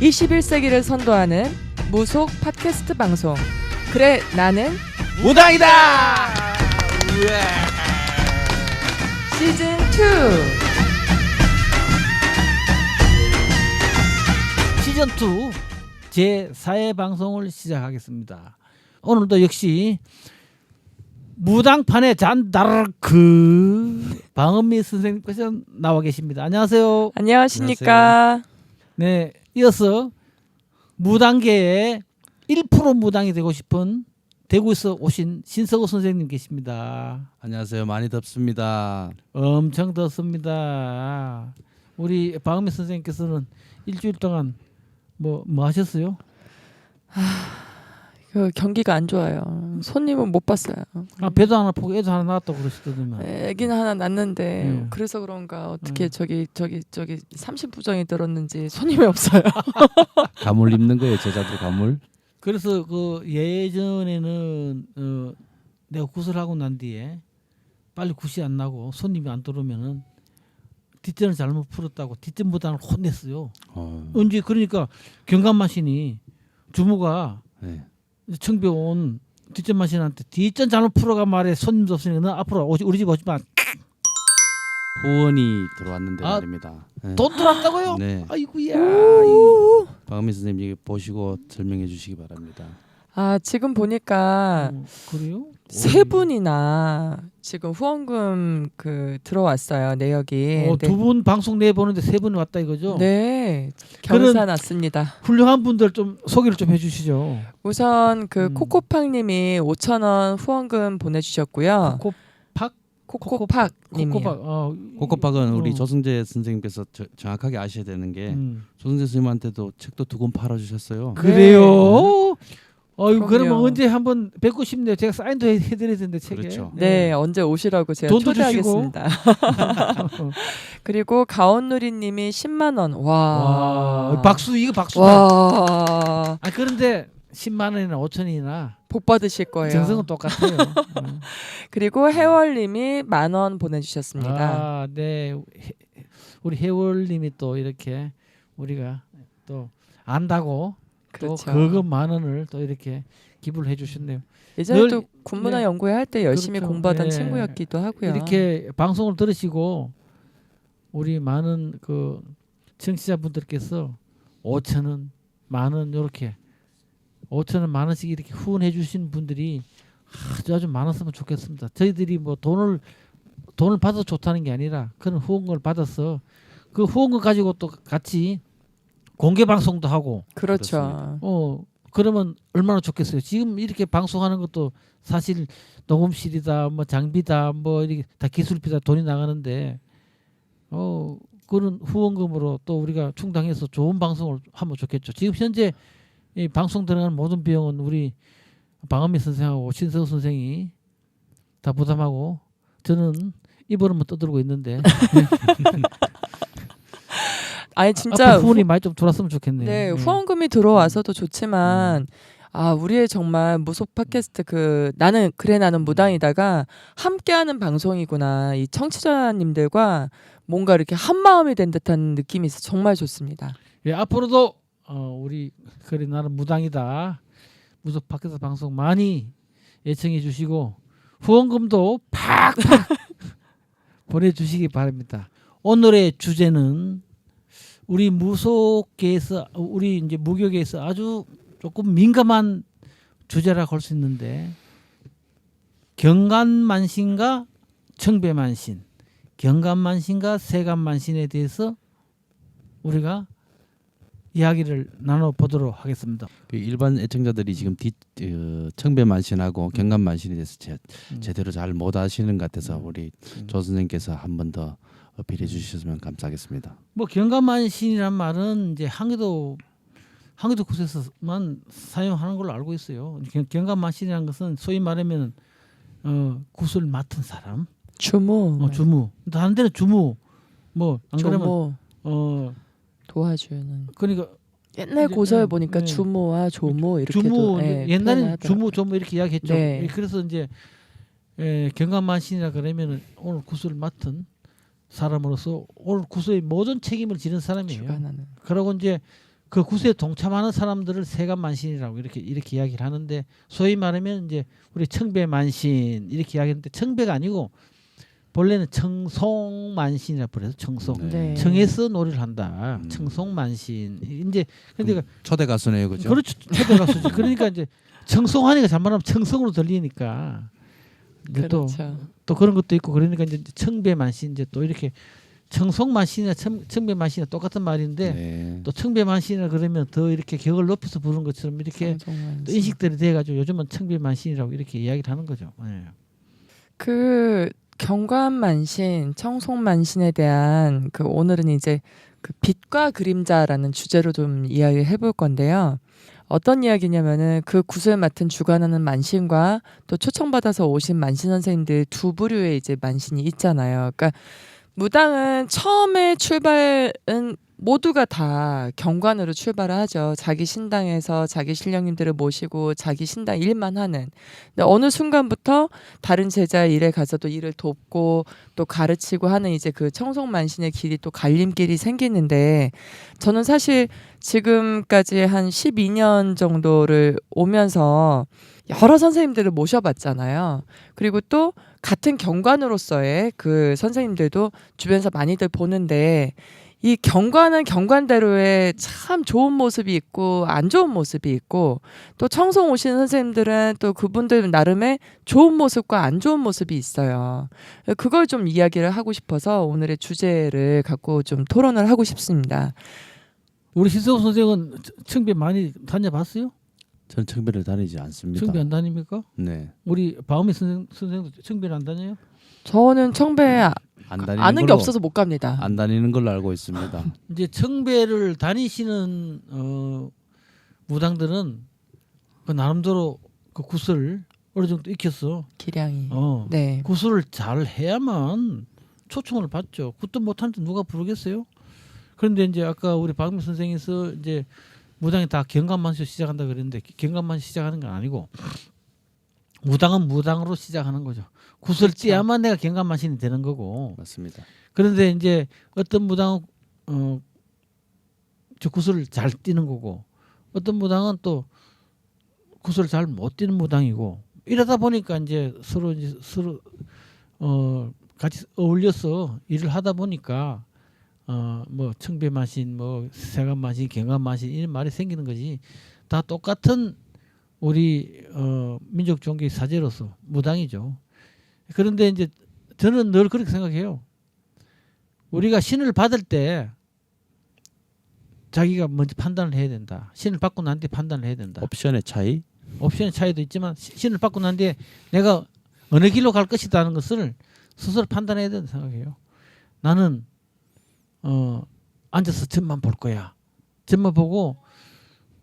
21세기를 선도하는 무속 팟캐스트 방송. 그래 나는 무당이다. 시즌 2. 시즌 2 제 4회 방송을 시작하겠습니다. 오늘도 역시 무당판의 잔다르크 방은미 선생님께서 나와 계십니다. 안녕하세요. 안녕하십니까. 네, 이어서 무당계의 1% 무당이 되고 싶은 대구에서 오신 신석호 선생님 계십니다. 안녕하세요. 많이 덥습니다. 엄청 덥습니다. 우리 방은미 선생님께서는 일주일 동안 뭐 하셨어요? 그 경기가 안 좋아요. 손님은 못 봤어요. 아, 배도 하나 보고 애도 하나 낳았다고 그러시더니만. 애기는 하나 낳는데 그래서 그런가 어떻게 음. 저기 30부정이 들었는지 손님이 없어요. 가물 입는 거예요. 제자들 가물. 그래서 그 예전에는 내가 구슬하고 난 뒤에 빨리 굿이 안 나고 손님이 안 들어오면은 뒷전을 잘못 풀었다고 뒷전보다는 혼냈어요. 언제 그러니까 경감마신이 주무가 네. 청배 온 뒷전 마신한테 뒷전 잘못 풀어가 말해 손님도 없으니까 너 앞으로 우리 집 오지 마. 후원이 들어왔는데 아, 말입니다. 네. 돈 들어왔다고요? 네. 아이고야. 박은미 선생님 이거 보시고 설명해 주시기 바랍니다. 아 지금 보니까 그래요? 세 분이나 지금 후원금 그 들어왔어요 내역이. 두 분 방송 내보는데 세 분이 왔다 이거죠? 네, 경사 났습니다. 훌륭한 분들 좀 소개를 좀 해주시죠. 우선 그 코코팍님이 5,000원 후원금 보내주셨고요. 코코팍님이요. 코코박은 우리 조승재 선생님께서 정확하게 아셔야 되는 게 조승재 선생님한테도 책도 2권 팔아주셨어요. 그래요? 어유 그럼요. 그러면 언제 한번 뵙고 싶네요. 제가 사인도 해드려야 되는데 책에. 그렇죠. 네, 언제 오시라고 제가 돈도 초대하겠습니다. 그리고 가온누리님이 10만 원. 와, 박수 이거 박수다. 와, 아 그런데 10만 원이나 5천이나 복 받으실 거예요. 정성은 똑같아요. 그리고 해월님이 10,000원 보내주셨습니다. 아, 네. 우리 해월님이 또 이렇게 우리가 또 안다고. 그렇죠. 또 그거 10,000원을 또 이렇게 기부를 해주셨네요. 예전에도 늘- 군문화 네. 연구회 할 때 열심히 그렇죠. 공부하던 네. 친구였기도 하고요. 이렇게 방송을 들으시고 우리 많은 그 청취자분들께서 5,000원, 10,000원 이렇게 5,000원, 10,000원씩 이렇게 후원해 주신 분들이 아주 많았으면 좋겠습니다. 저희들이 뭐 돈을 받아서 좋다는 게 아니라 그런 후원금을 받아서 그 후원금 가지고 또 같이 공개 방송도 하고 그렇죠. 그러면 얼마나 좋겠어요. 지금 이렇게 방송하는 것도 사실 녹음실이다, 뭐 장비다, 뭐 이렇게 다 기술비다 돈이 나가는데 그런 후원금으로 또 우리가 충당해서 좋은 방송을 하면 좋겠죠. 지금 현재 이 방송 들어가는 모든 비용은 우리 방은미 선생하고 신석호 선생이 다 부담하고 저는 입으로만 떠들고 있는데 아니 진짜 앞으로 후원이 많이 좀 들어왔으면 좋겠네요. 네, 후원금이 들어와서도 좋지만 우리의 정말 무속 팟캐스트 그 나는 무당이다가 함께하는 방송이구나. 이 청취자님들과 뭔가 이렇게 한 마음이 된 듯한 느낌이 있어 정말 좋습니다. 예, 앞으로도 우리 그래 나는 무당이다 무속 팟캐스트 방송 많이 애청해 주시고 후원금도 팍팍 보내주시기 바랍니다. 오늘의 주제는 우리 무속계에서 우리 이제 무교계에서 아주 조금 민감한 주제라고 할 수 있는데 경간만신과 청배만신, 경간만신과 세간만신에 대해서 우리가 이야기를 나눠보도록 하겠습니다. 그 일반 애청자들이 지금 청배만신하고 경감만신에 대해서 제대로 잘 못 아시는 것 같아서 우리 조 선생님께서 한 번 더 어필해 주셨으면 감사하겠습니다. 뭐 경감만신이란 말은 이제 항해도 곳에서만 사용하는 걸로 알고 있어요. 경감만신이라는 것은 소위 말하면 굿을 맡은 사람, 주무, 주무. 다른 데는 주무, 뭐 안 그러면 도와주는. 그러니까 옛날 고서에 네, 보니까 네. 주무와 조무 이렇게 주무 옛날에 표현을 주무 조무 이렇게 이야기했죠. 네. 그래서 이제 경감만신이라 그러면은 오늘 굿을 맡은 사람으로서 오늘 구소의 모든 책임을 지는 사람이에요. 주관하는. 그러고 이제 그 구슬에 동참하는 사람들을 세간만신이라고 이렇게 이야기를 하는데 소위 말하면 이제 우리 청배만신 이렇게 이야기하는데 청배가 아니고 본래는 청송만신이라 그래서 청송. 네. 청에서 노래를 한다. 청송만신. 이제 그러니까 초대 가수네요, 그죠? 그렇죠. 초대 가수지. 그러니까 이제 청송하니까 잘말하면 청성으로 들리니까 이제 그렇죠. 또 그런 것도 있고 그러니까 이제 청배만신 이제 또 이렇게 청송만신이나 청배만신이나 똑같은 말인데 네. 또 청배만신이라 그러면 더 이렇게 격을 높여서 부르는 것처럼 이렇게 또 인식들이 돼가지고 요즘은 청배만신이라고 이렇게 이야기를 하는 거죠. 네. 그 경관만신, 청송만신에 대한 그 오늘은 이제 그 빛과 그림자라는 주제로 좀 이야기를 해볼 건데요. 어떤 이야기냐면은 그 구슬 맡은 주관하는 만신과 또 초청받아서 오신 만신 선생님들 두 부류의 이제 만신이 있잖아요. 그러니까 무당은 처음에 출발은 모두가 다 경관으로 출발을 하죠. 자기 신당에서 자기 신령님들을 모시고 자기 신당 일만 하는. 근데 어느 순간부터 다른 제자의 일에 가서도 일을 돕고 또 가르치고 하는 이제 그 청송만신의 길이 또 갈림길이 생기는데 저는 사실 지금까지 한 12년 정도를 오면서 여러 선생님들을 모셔봤잖아요. 그리고 또 같은 경관으로서의 그 선생님들도 주변에서 많이들 보는데 이 경관은 경관대로의 참 좋은 모습이 있고 안 좋은 모습이 있고 또 청송 오시는 선생님들은 또 그분들 나름의 좋은 모습과 안 좋은 모습이 있어요. 그걸 좀 이야기를 하고 싶어서 오늘의 주제를 갖고 좀 토론을 하고 싶습니다. 우리 신성호 선생은 청배 많이 다녀봤어요? 저는 청배를 다니지 않습니다. 청배 안 다닙니까? 네. 우리 바우미 선생도 청배를 안 다녀요? 저는 청배 안 다니는 아는 게 걸로 없어서 못 갑니다. 안 다니는 걸로 알고 있습니다. 이제 청배를 다니시는 무당들은 그 나름대로 그 구슬을 어느 정도 익혔어. 기량이. 어. 네. 구슬을 잘 해야만 초청을 받죠. 굿도 못하는데 누가 부르겠어요? 그런데 이제 아까 우리 박미 선생님께서 이제 무당이 다 경감만시로 시작한다 그랬는데 경감만시 시작하는 건 아니고 무당은 무당으로 시작하는 거죠. 구슬 그렇죠. 띄야만 내가 경감만신이 되는 거고. 맞습니다. 그런데 이제 어떤 무당은 저 구슬을 잘 띄는 거고 어떤 무당은 또 구슬을 잘 못 띄는 무당이고 이러다 보니까 이제 서로 같이 어울려서 일을 하다 보니까 뭐 청배만신, 뭐 세간만신, 경감만신 이런 말이 생기는 거지. 다 똑같은 우리 민족 종교의 사제로서 무당이죠. 그런데 이제 저는 늘 그렇게 생각해요. 우리가 신을 받을 때 자기가 먼저 판단을 해야 된다. 신을 받고 난 뒤에 판단을 해야 된다. 옵션의 차이? 옵션의 차이도 있지만 신을 받고 난 뒤에 내가 어느 길로 갈 것이다 하는 것을 스스로 판단해야 된다 생각해요. 나는 앉아서 점만 볼 거야. 점만 보고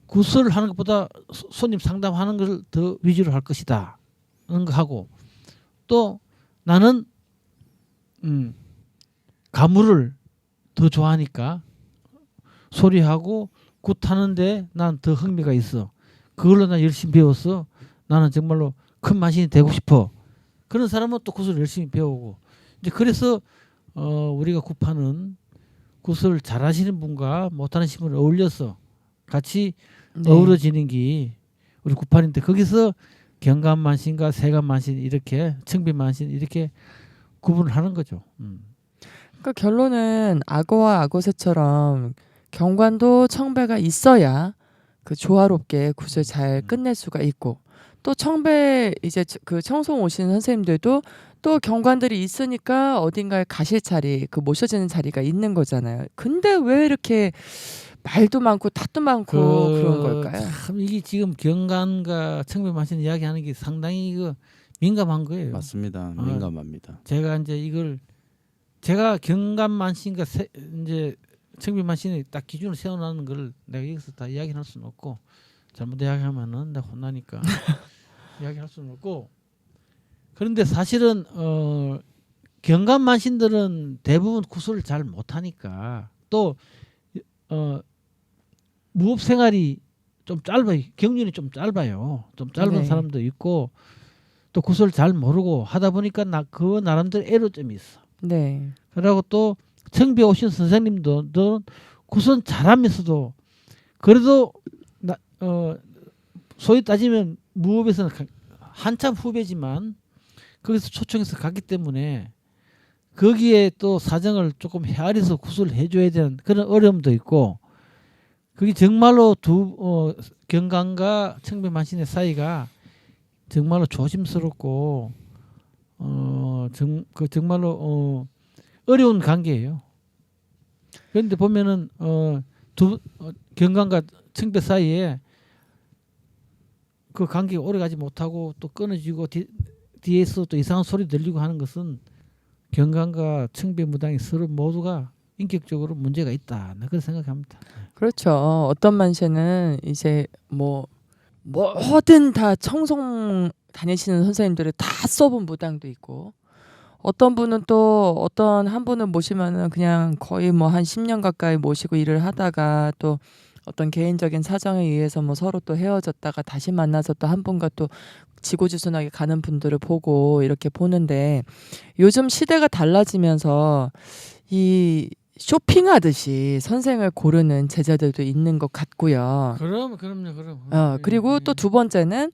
구슬을 하는 것보다 손님 상담하는 걸 더 위주로 할 것이다 하는 거 하고 또 나는 가물을 더 좋아하니까 소리하고 굿하는데 난 더 흥미가 있어. 그걸로 난 열심히 배웠어. 나는 정말로 큰 만신이 되고 싶어. 그런 사람은 또 굿을 열심히 배우고 이제 그래서 우리가 굿하는 굿을 잘하시는 분과 못하는 분을 어울려서 같이 네. 어우러지는 게 우리 굿판인데 거기서 경감만신과 세간만신 이렇게 청배만신 이렇게 구분을 하는 거죠. 그러니까 결론은 악어와 악어새처럼 경관도 청배가 있어야 그 조화롭게 굿을 잘 끝낼 수가 있고 또 청배 이제 그 청송 오시는 선생님들도 또 경관들이 있으니까 어딘가에 가실 자리 그 모셔지는 자리가 있는 거잖아요. 근데 왜 이렇게 말도 많고 탓도 많고 그런 걸까요? 참 이게 지금 경관과 청배만신 이야기하는 게 상당히 민감한 거예요. 맞습니다. 민감합니다. 제가 이제 이걸 제가 경감만신과 이제 청배만신이 딱 기준을 세워놓는 걸 내가 여기서 다 이야기할 수는 없고 잘못 이야기하면은 내가 혼나니까 이야기할 수는 없고 그런데 사실은 경감만신들은 대부분 구슬을 잘 못하니까 또 무업 생활이 좀 짧아요. 경륜이 좀 짧아요. 좀 짧은 네. 사람도 있고 또 구슬을 잘 모르고 하다 보니까 그 나름대로 애로점이 있어. 네. 그리고 또 청배 오신 선생님도 구슬 잘하면서도 그래도 소위 따지면 무업에서는 한참 후배지만 거기서 초청해서 갔기 때문에 거기에 또 사정을 조금 헤아려서 구술을 해줘야 되는 그런 어려움도 있고 그게 정말로 경강과 청배만신의 사이가 정말로 조심스럽고 정말로 어려운 관계예요. 그런데 보면은 경강과 청배 사이에 그 관계가 오래가지 못하고 또 끊어지고 뒤에서 또 이상한 소리 들리고 하는 것은 경강과 청배 무당이 서로 모두가 인격적으로 문제가 있다. 나 그렇게 생각합니다. 그렇죠. 어떤 만세는 이제 뭐든 다 청송 다니시는 선생님들을 다 써본 무당도 있고 어떤 분은 또 어떤 한 분을 모시면은 그냥 거의 뭐 한 10년 가까이 모시고 일을 하다가 또 어떤 개인적인 사정에 의해서 뭐 서로 또 헤어졌다가 다시 만나서 또 한 분과 또 지고지순하게 가는 분들을 보고 이렇게 보는데 요즘 시대가 달라지면서 이 쇼핑하듯이 선생을 고르는 제자들도 있는 것 같고요. 그럼요. 그리고 또 두 번째는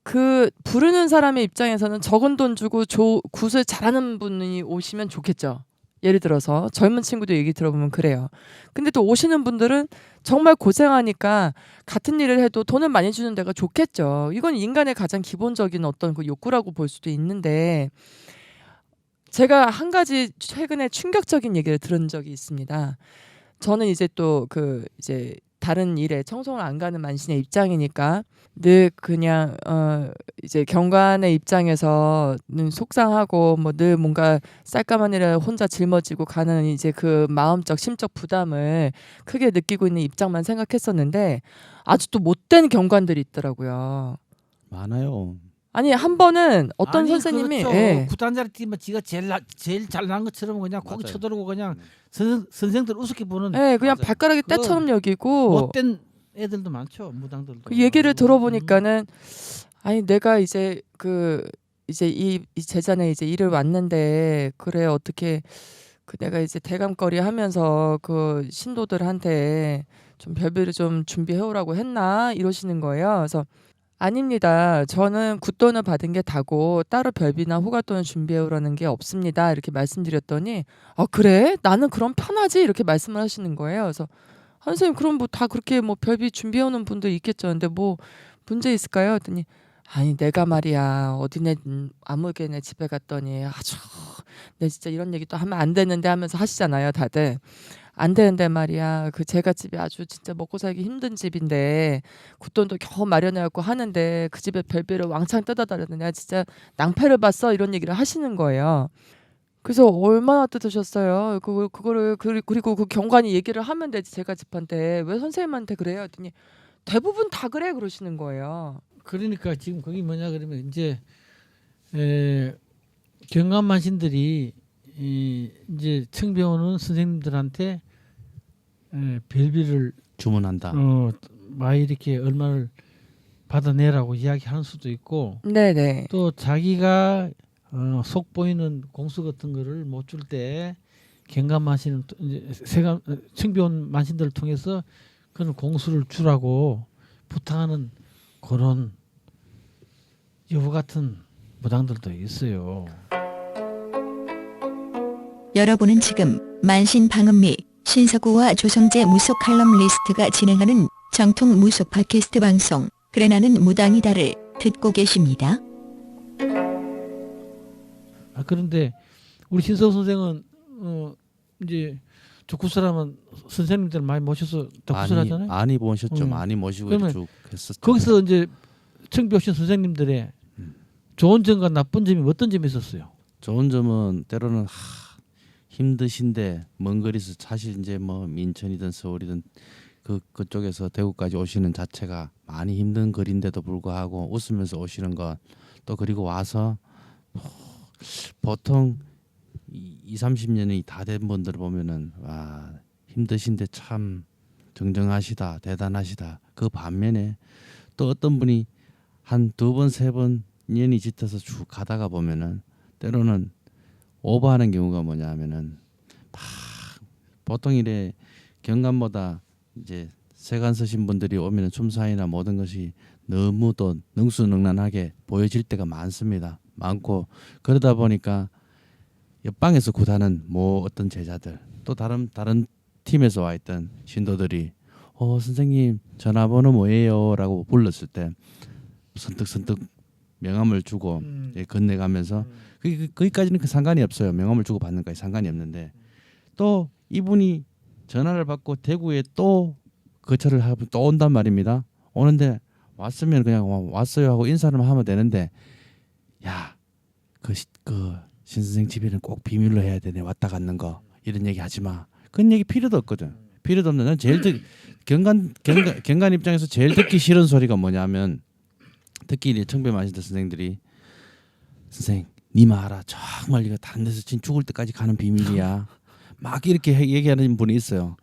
그 부르는 사람의 입장에서는 적은 돈 주고 굿을 잘하는 분이 오시면 좋겠죠. 예를 들어서 젊은 친구들 얘기 들어보면 그래요. 근데 또 오시는 분들은 정말 고생하니까 같은 일을 해도 돈을 많이 주는 데가 좋겠죠. 이건 인간의 가장 기본적인 어떤 그 욕구라고 볼 수도 있는데 제가 한 가지 최근에 충격적인 얘기를 들은 적이 있습니다. 저는 이제 또 이제 다른 일에 청송을 안 가는 만신의 입장이니까 늘 그냥 이제 경관의 입장에서는 속상하고 뭐 늘 뭔가 쌀까만 일에 혼자 짊어지고 가는 이제 그 마음적 심적 부담을 크게 느끼고 있는 입장만 생각했었는데 아주 또 못된 경관들이 있더라고요. 많아요. 아니 한 번은 어떤 아니, 선생님이 그렇죠. 예. 구단자를 뛰면 지가 제일 잘난 것처럼 그냥 고개 맞아요. 쳐들고 그냥 선생들 우습게 보는 예, 그냥 맞아요. 발가락이 때처럼 여기고 못된 애들도 많죠. 무당들도. 그 얘기를 들어보니까는 아니 내가 이제 이제 이 제자네 이제 일을 왔는데 그래 어떻게 내가 이제 대감거리 하면서 그 신도들한테 좀 별비를 좀 준비해 오라고 했나 이러시는 거예요. 그래서 아닙니다. 저는 굿돈을 받은 게 다고 따로 별비나 호가돈을 준비해 오라는 게 없습니다. 이렇게 말씀드렸더니 그래? 나는 그럼 편하지? 이렇게 말씀을 하시는 거예요. 그래서 선생님 그럼 뭐 다 그렇게 뭐 별비 준비해 오는 분도 있겠죠. 근데 뭐 문제 있을까요? 했더니 아니 내가 말이야 어디네 아무개네 집에 갔더니 아주 내 진짜 이런 얘기 또 하면 안 되는데 하면서 하시잖아요 다들. 안 되는데 말이야 그 제가 집이 아주 진짜 먹고 살기 힘든 집인데 굿돈도 겨우 마련해갖고 하는데 그 집에 별비를 왕창 뜯어 달라느냐 진짜 낭패를 봤어 이런 얘기를 하시는 거예요. 그래서 얼마나 뜯으셨어요? 그거를 그리고 그 경관이 얘기를 하면 되지 제가 집한테 왜 선생님한테 그래요? 했더니 대부분 다 그래 그러시는 거예요. 그러니까 지금 거기 뭐냐 그러면 이제 경감만신들이 이제 청배 오는 선생님들한테 별비를 주문한다. 많이 이렇게 얼마를 받아내라고 이야기하는 수도 있고 네네. 또 자기가 속 보이는 공수 같은 거를 못 줄 때 경감만신을 청배 온 만신들을 통해서 그런 공수를 주라고 부탁하는 그런 여부 같은 무당들도 있어요. 여러분은 지금 만신 방음미 신서구와 조성재 무속 칼럼리스트가 진행하는 정통 무속 팟캐스트 방송 그래 나는 무당이다를 듣고 계십니다. 그런데 우리 신석 선생은 이제 저 구슬하면 선생님들 많이 모셔서 다 구슬하잖아요. 많이 모셨죠. 많이 모시고 그러면 쭉 했었죠. 거기서 이제 청배 오신 선생님들의 좋은 점과 나쁜 점이 어떤 점이 있었어요? 좋은 점은 때로는 힘드신데 먼 거리서 사실 이제 뭐 민천이든 서울이든 그쪽에서 대구까지 오시는 자체가 많이 힘든 거리인데도 불구하고 웃으면서 오시는 것 또 그리고 와서 보통 20-30년이 다 된 분들 보면은 와 힘드신데 참 정정하시다 대단하시다. 그 반면에 또 어떤 분이 한 2번 3번 년이 짙어서 쭉 가다가 보면은 때로는 오버하는 경우가 뭐냐 하면은 막 보통 이래 경감보다 이제 세관 서신 분들이 오면 춤사위나 모든 것이 너무 또 능수능란하게 보여질 때가 많습니다. 많고 그러다 보니까 옆방에서 굿하는 뭐 어떤 제자들 또 다른 팀에서 와 있던 신도들이 선생님 전화번호 뭐예요?라고 불렀을 때 선뜻선뜻 명함을 주고 건네가면서 거기까지는 그 상관이 없어요. 명함을 주고 받는 거에 상관이 없는데 또 이분이 전화를 받고 대구에 또 거처를 하고 또 온단 말입니다. 오는데 왔으면 그냥 왔어요 하고 인사를 하면 되는데 야, 그 신선생 집에는 꼭 비밀로 해야 되네. 왔다 갔는 거 이런 얘기 하지 마. 그런 얘기 필요도 없거든. 필요도 없는 난 제일 경관 입장에서 제일 듣기 싫은 소리가 뭐냐면 특히 이제 청배마신대 선생들이 선생 니마 알아 정말 이거 다른 데서 진 죽을 때까지 가는 비밀이야. 막 이렇게 얘기하는 분이 있어요.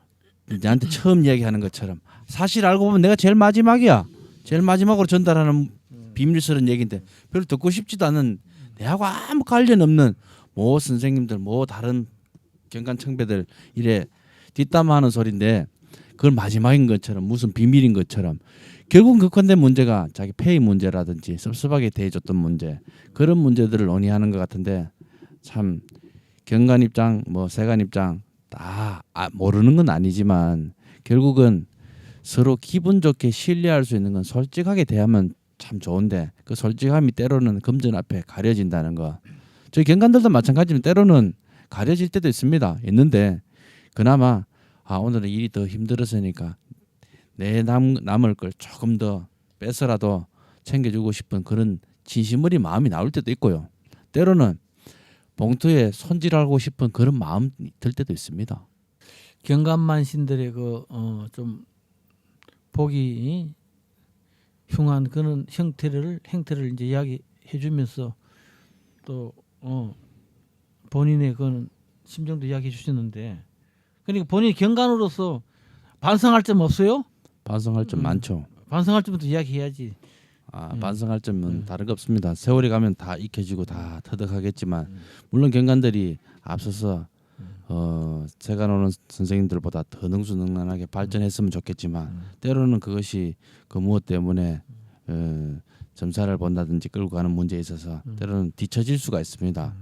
나한테 처음 이야기하는 것처럼 사실 알고 보면 내가 제일 마지막이야. 제일 마지막으로 전달하는 비밀스러운 얘기인데 별로 듣고 싶지도 않은 내하고 아무 관련 없는 뭐 선생님들 뭐 다른 경관 청배들 이래 뒷담화하는 소리인데 그걸 마지막인 것처럼 무슨 비밀인 것처럼 결국은 극한된 문제가 자기 폐의 문제라든지 섭섭하게 대해줬던 문제 그런 문제들을 논의하는 것 같은데 참 경관 입장 뭐 세관 입장 다 모르는 건 아니지만 결국은 서로 기분 좋게 신뢰할 수 있는 건 솔직하게 대하면 참 좋은데 그 솔직함이 때로는 금전 앞에 가려진다는 거. 저희 경관들도 마찬가지면 때로는 가려질 때도 있는데 그나마 오늘은 일이 더 힘들었으니까 내 남을 걸 조금 더 뺏어라도 챙겨주고 싶은 그런 진심 어린 마음이 나올 때도 있고요. 때로는 봉투에 손질하고 싶은 그런 마음이 들 때도 있습니다. 경감만신들의 좀 보기 흉한 그런 행태를 이제 이야기해주면서 또 본인의 그런 심정도 이야기해 주셨는데 그러니까 본인이 경관으로서 반성할 점 없어요? 반성할 점 많죠. 반성할 점부터 이야기해야지. 반성할 점은 다른 거 없습니다. 세월이 가면 다 익혀지고 다 터득하겠지만 물론 경관들이 앞서서 세관 오는 선생님들보다 더 능수능란하게 발전했으면 좋겠지만 때로는 그것이 그 무엇 때문에 점사를 본다든지 끌고 가는 문제에 있어서 때로는 뒤처질 수가 있습니다.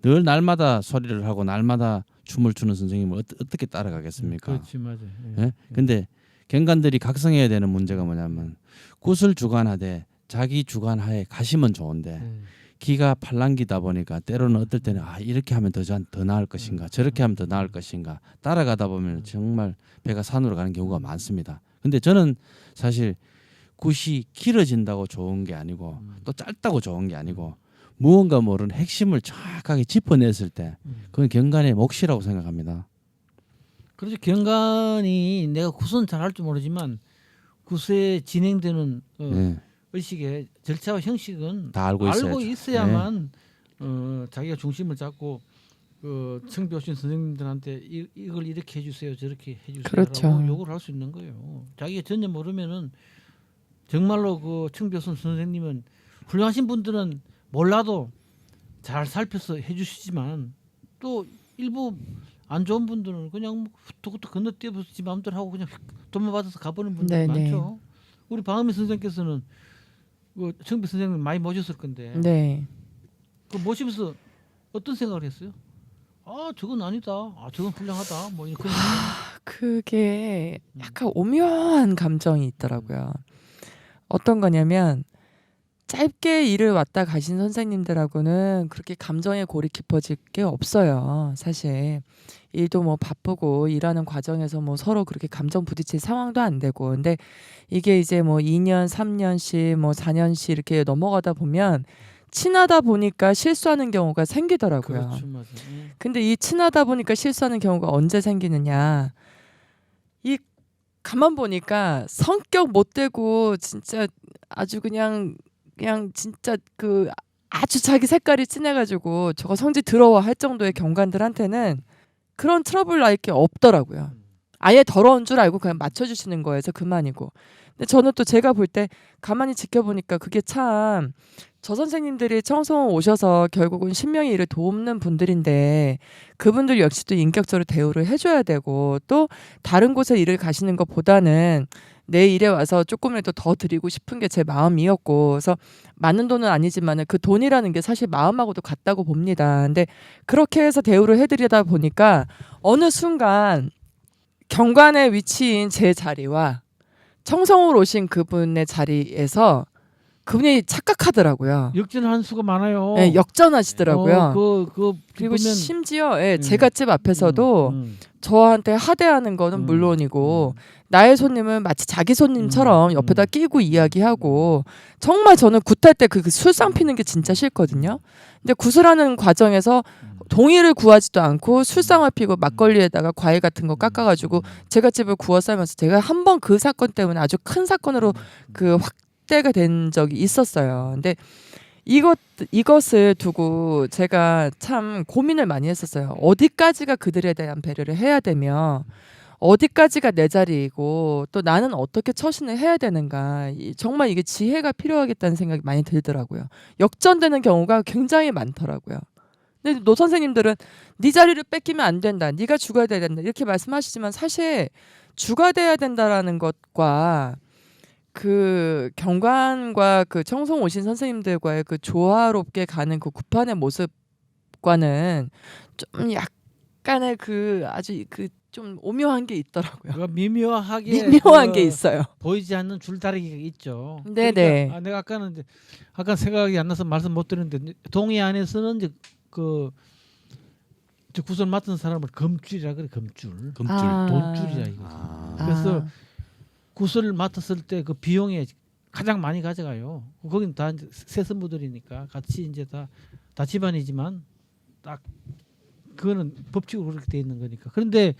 늘 날마다 소리를 하고 날마다 춤을 추는 선생님을 어떻게 따라가겠습니까? 그렇지 맞아요. 예? 근데 경관들이 각성해야 되는 문제가 뭐냐면 굿을 주관하되 자기 주관하에 가시면 좋은데 기가 팔랑기다 보니까 때로는 어떨 때는 이렇게 하면 더 나을 것인가 저렇게 하면 더 나을 것인가 따라가다 보면 정말 배가 산으로 가는 경우가 많습니다. 근데 저는 사실 굿이 길어진다고 좋은 게 아니고 또 짧다고 좋은 게 아니고 무언가 모르는 핵심을 정확하게 짚어냈을 때 그건 경관의 몫이라고 생각합니다. 그렇죠. 경관이 내가 굿은 잘할 줄 모르지만 굿에 진행되는 의식의 절차와 형식은 다 알고 있어야만 자기가 중심을 잡고 청배 오신 선생님들한테 이걸 이렇게 해주세요 저렇게 해주세요라고 그렇죠. 요구를 할 수 있는 거예요. 자기가 전혀 모르면은 정말로 그 청배 오신 선생님은 훌륭하신 분들은 몰라도 잘 살펴서 해주시지만 또 일부 안 좋은 분들은 그냥 후딱후딱 건너뛰어서 지 마음대로 하고 그냥 돈만 받아서 가버리는 분들이 네네. 많죠. 우리 방음희 선생님께서는 청배 선생님 많이 모셨을 건데 네. 그 모시면서 어떤 생각을 했어요? 저건 아니다. 저건 훌륭하다. 뭐 이런 그런 그게 약간 오묘한 감정이 있더라고요. 어떤 거냐면 짧게 일을 왔다 가신 선생님들하고는 그렇게 감정의 골이 깊어질 게 없어요. 사실 일도 뭐 바쁘고 일하는 과정에서 뭐 서로 그렇게 감정 부딪힐 상황도 안 되고 근데 이게 이제 뭐 2년, 3년씩 뭐 4년씩 이렇게 넘어가다 보면 친하다 보니까 실수하는 경우가 생기더라고요. 그렇죠, 맞아요. 근데 이 친하다 보니까 실수하는 경우가 언제 생기느냐? 이 가만 보니까 성격 못되고 진짜 아주 그냥 진짜 그 아주 자기 색깔이 진해가지고 저거 성질 더러워 할 정도의 경관들한테는 그런 트러블 날 게 없더라고요. 아예 더러운 줄 알고 그냥 맞춰주시는 거여서 그만이고. 근데 저는 또 제가 볼 때 가만히 지켜보니까 그게 참 저 선생님들이 청소년 오셔서 결국은 신명의 일을 돕는 분들인데 그분들 역시도 인격적으로 대우를 해줘야 되고 또 다른 곳에 일을 가시는 것보다는 내 일에 와서 조금이라도 더 드리고 싶은 게 제 마음이었고 그래서 많은 돈은 아니지만 그 돈이라는 게 사실 마음하고도 같다고 봅니다. 근데 그렇게 해서 대우를 해드리다 보니까 어느 순간 경관의 위치인 제 자리와 청성으로 오신 그분의 자리에서 그분이 착각하더라고요. 역전하는 수가 많아요. 네, 역전하시더라고요. 보면 그리고 심지어 제갓집 앞에서도 저한테 하대하는 거는 물론이고 나의 손님은 마치 자기 손님처럼 옆에다 끼고 이야기하고 정말 저는 굿할 때 그 술상 피는 게 진짜 싫거든요. 근데 구슬하는 과정에서 동의를 구하지도 않고 술상을 피고 막걸리에다가 과일 같은 거 깎아가지고 제갓집을 구워 싸면서 제가 한 번 그 사건 때문에 아주 큰 사건으로 그 확대가 된 적이 있었어요. 근데 이것을 두고 제가 참 고민을 많이 했었어요. 어디까지가 그들에 대한 배려를 해야 되며 어디까지가 내 자리이고 또 나는 어떻게 처신을 해야 되는가. 정말 이게 지혜가 필요하겠다는 생각이 많이 들더라고요. 역전되는 경우가 굉장히 많더라고요. 근데 노 선생님들은 네 자리를 뺏기면 안 된다. 네가 주가 돼야 된다. 이렇게 말씀하시지만 사실 주가 돼야 된다라는 것과 그 경관과 그 청송 오신 선생님들과의 그 조화롭게 가는 그 구판의 모습과는 좀 약간의 그 아주 그 좀 오묘한 게 있더라고요. 미묘하게 미묘한 게 있어요. 보이지 않는 줄다리기가 있죠. 네네. 그러니까 내가 아까 생각이 안 나서 말씀 못 드렸는데 동해 안에서는 이제 저 구슬 맡은 사람을 검줄이라 그래. 검줄. 돈줄이야 이거. 그래서 구슬을 맡았을 때 그 비용에 가장 많이 가져가요. 거긴 다 이제 세습무들이니까 같이 이제 다 집안이지만 딱 그거는 법칙으로 그렇게 돼 있는 거니까. 그런데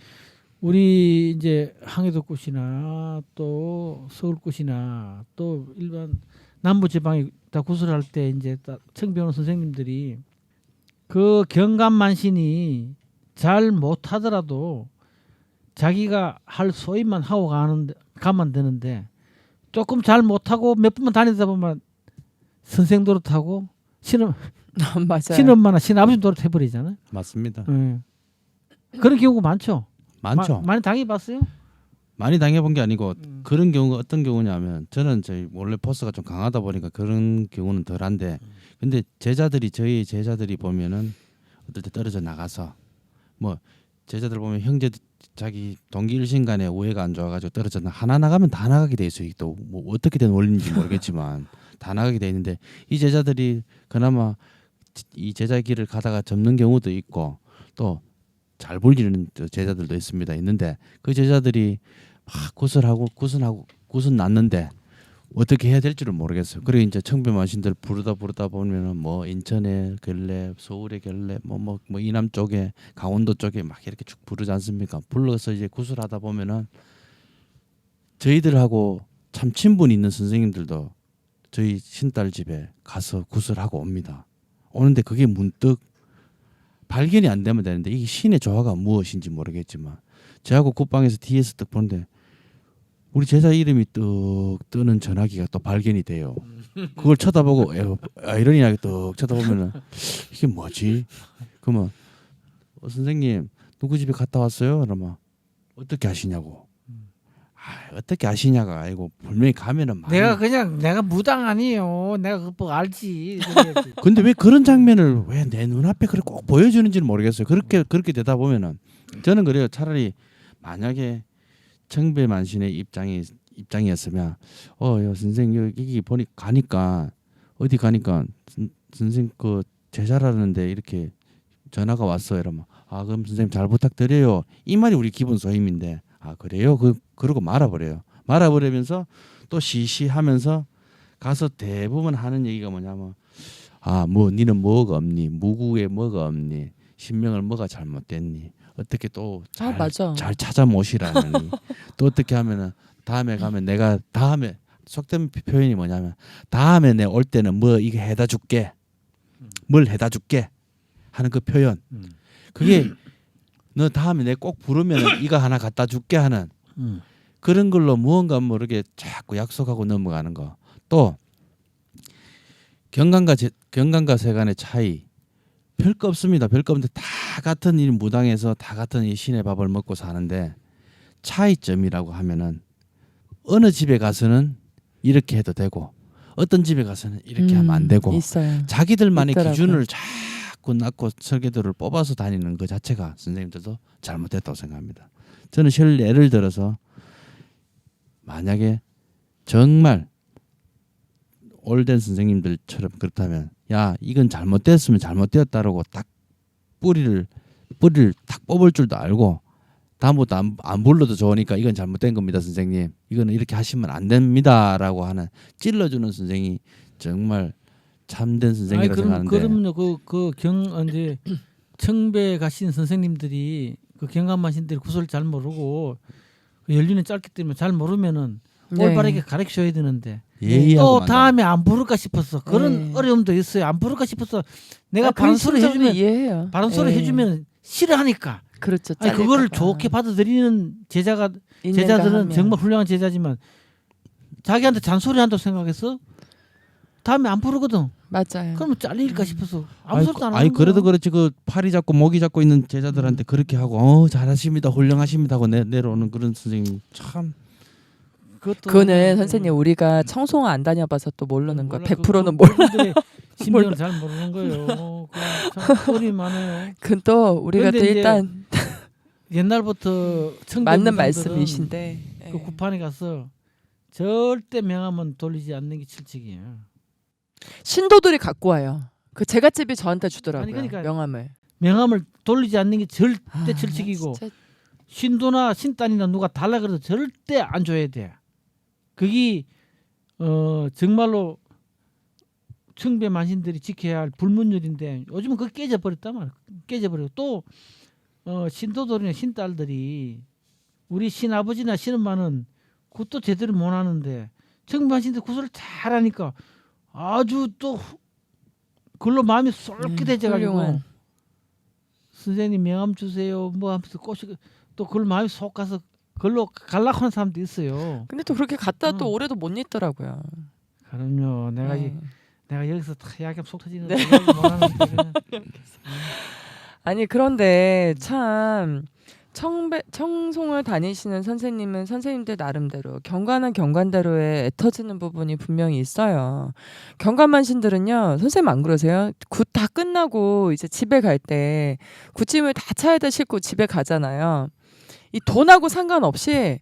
우리 이제 항해도꽃이나 또 서울꽃이나 또 일반 남부 지방에 다 구슬할 때 이제 청배우는 선생님들이 그 경감만신이 잘 못하더라도 자기가 할 소임만 하고 가면 되는데 조금 잘 못하고 몇 분만 다니다 보면 선생 노릇하고 맞아요. 친엄마나 친아버지 노릇해버리잖아요. 맞습니다. 그런 경우가 많죠. 많죠. 많이 당해봤어요? 많이 당해본 게 아니고 그런 경우가 어떤 경우냐면 저는 저희 원래 포스가 좀 강하다 보니까 그런 경우는 덜한데 근데 저희 제자들이 보면은 어떨 때 떨어져 나가서 뭐 제자들 보면 형제 자기 동기 일신간에 우애가 안 좋아가지고 떨어져 하나 나가면 다 나가게 돼 있어요. 또 뭐 어떻게 된 원리인지 모르겠지만 다 나가게 돼 있는데 이 제자들이 그나마 이 제자 길을 가다가 접는 경우도 있고 또 잘 불리는 제자들도 있는데 그 제자들이 막 구슬 났는데 어떻게 해야 될지를 모르겠어요. 그리고 이제 청배만신들 부르다 보면은 뭐 인천의 결례, 서울의 결례, 뭐 이남 쪽에 강원도 쪽에 막 이렇게 쭉 부르지 않습니까? 불러서 이제 구슬하다 보면은 저희들하고 참 친분 있는 선생님들도 저희 신딸 집에 가서 구슬하고 옵니다. 오는데 그게 문득 발견이 안 되면 되는데 이게 신의 조화가 무엇인지 모르겠지만 저하고 굿방에서 뒤에서 딱 보는데 우리 제자 이름이 떡 뜨는 전화기가 또 발견이 돼요. 그걸 쳐다보고 아이러니하게 떡 쳐다보면은 이게 뭐지? 그러면 선생님 누구 집에 갔다 왔어요? 그러면 어떻게 아시냐고. 어떻게 아시냐가 아니고 분명히 가면은 많이 내가 무당 아니에요. 내가 그거 알지. 근데 왜 그런 장면을 왜 내 눈앞에 그렇게 꼭 보여주는지는 모르겠어요. 그렇게 되다 보면은 저는 그래요. 차라리 만약에 청배만신의 입장이었으면 선생님 여기 보니 가니까 어디 가니까 선생님 그 제자라는데 이렇게 전화가 왔어요. 이러면 그럼 선생님 잘 부탁드려요. 이 말이 우리 기본 소임인데 그래요? 그러고 말아버리면서 또 시시하면서 가서 대부분 하는 얘기가 뭐냐면 뭐 니는 뭐가 없니? 무구에 뭐가 없니? 신명을 뭐가 잘못됐니? 어떻게 또 잘 찾아 모시라니? 또 어떻게 하면은 다음에 가면 내가 다음에 속된 표현이 뭐냐면 다음에 내 올 때는 뭐 이거 해다 줄게. 뭘 해다 줄게 하는 그 표현. 그게 너 다음에 내 꼭 부르면 이거 하나 갖다 줄게 하는 음. 그런 걸로 무언가 모르게 자꾸 약속하고 넘어가는 거. 또 경관과 세간의 차이 별거 없습니다. 별거 없는데 다 같은 이 무당에서 다 같은 이 신의 밥을 먹고 사는데 차이점이라고 하면은 어느 집에 가서는 이렇게 해도 되고 어떤 집에 가서는 이렇게 하면 안 되고 있어요. 자기들만의 있더라고요. 기준을 자꾸 낳고 설계도를 뽑아서 다니는 그 자체가 선생님들도 잘못됐다고 생각합니다. 저는 예를 들어서 만약에 정말 올된 선생님들처럼 그렇다면 야 이건 잘못됐으면 잘못되었다라고 딱 뿌리를 딱 뽑을 줄도 알고 다음부터 안 불러도 좋으니까 이건 잘못된 겁니다 선생님 이거는 이렇게 하시면 안 됩니다라고 하는 찔러주는 선생이 정말 참된 선생이라고 생각하는데 그럼요. 이제 청배 가신 선생님들이 그 경감마신들이 구슬 잘 모르고 그 연륜이 짧기 때문에 잘 모르면은 네. 올바르게 가르쳐야 되는데 예의하고 또 다음에 안 부를까 싶어서 그런 네. 어려움도 있어요. 안 부를까 싶어서 내가 그 바른 소리 심정도 해주면 이해해요. 바른 소리 예. 해주면 싫어하니까. 그렇죠. 아니 그거를 잘릴까 봐. 좋게 받아들이는 있는가 제자들은 하면. 정말 훌륭한 제자지만 자기한테 잔소리 한다고 생각해서 다음에 안 부르거든. 맞아요. 그러면 잘릴까 싶어서 아무 아니, 소리도 안 하는 아니 거야. 그래도 그렇지 그 팔이 잡고 목이 잡고 있는 제자들한테 그렇게 하고 잘하십니다 훌륭하십니다 하고 내려오는 그런 선생님 참 그거는 선생님 우리가 청송을 안 다녀봐서 또 모르는 거야. 100%는 몰라. 그분들의 심정을 잘 모르는 거예요. 참 소리 많아요. 그건 또 우리가 또 그런데 이제 일단 옛날부터 청배 맞는 무당들은 말씀이신데. 그 예. 구판에 가서 절대 명함은 돌리지 않는 게 칠칙이에요. 신도들이 갖고 와요. 그 제갓집이 저한테 주더라고요. 아니, 그러니까 명함을. 명함을 돌리지 않는 게 절대 아, 칠칙이고 진짜 신도나 신단이나 누가 달라 그래도 절대 안 줘야 돼. 그게 정말로 청배 만신들이 지켜야 할 불문율인데 요즘은 그게 깨져버렸단 말이야. 깨져버리고 또 신도들이나 신딸들이 우리 신아버지나 신엄마는 그것도 제대로 못하는데 청배 만신들 구슬을 잘하니까 아주 또 그걸로 마음이 쏠깃해져가지고 훌륭한. 선생님 명함 주세요 뭐 하면서 꼬시고 또 그걸 마음이 속 가서 그걸로 갈라고 하는 사람도 있어요. 근데 또 그렇게 갔다 또 응. 올해도 못 잊더라고요. 그럼요. 네. 내가 여기서 다 이야기하면 속 터지는 네. 이야기 못하는 아니 그런데 참 청송을 다니시는 선생님은 선생님들 나름대로 경관은 경관대로의 애터지는 부분이 분명히 있어요. 경관만신들은요, 선생님 안 그러세요? 굿 다 끝나고 이제 집에 갈 때 굿짐을 다 차에다 싣고 집에 가잖아요. 이 돈하고 상관없이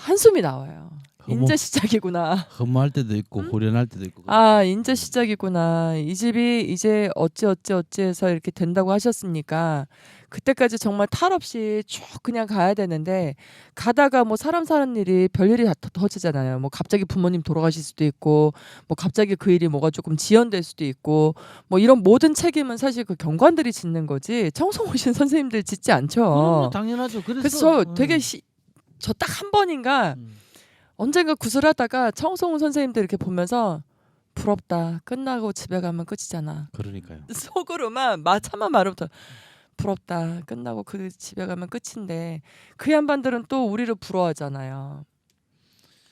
한숨이 나와요. 인제 시작이구나. 허무할 때도 있고 호련할 때도 있고 아, 인제 시작이구나. 이 집이 이제 어찌해서 이렇게 된다고 하셨으니까 그때까지 정말 탈 없이 쭉 그냥 가야 되는데 가다가 뭐 사람 사는 일이 별일이 다 터지잖아요. 뭐 갑자기 부모님 돌아가실 수도 있고 뭐 갑자기 그 일이 뭐가 조금 지연될 수도 있고 뭐 이런 모든 책임은 사실 그 경관들이 짓는 거지 청송 오신 선생님들 짓지 않죠. 뭐 당연하죠. 그래서 저 되게 저 딱 한 번인가 음. 언젠가 구슬하다가 청송훈 선생님들 이렇게 보면서 부럽다. 끝나고 집에 가면 끝이잖아. 그러니까요. 속으로만 차마 말부터 부럽다. 끝나고 그 집에 가면 끝인데 그 양반들은 또 우리를 부러워하잖아요.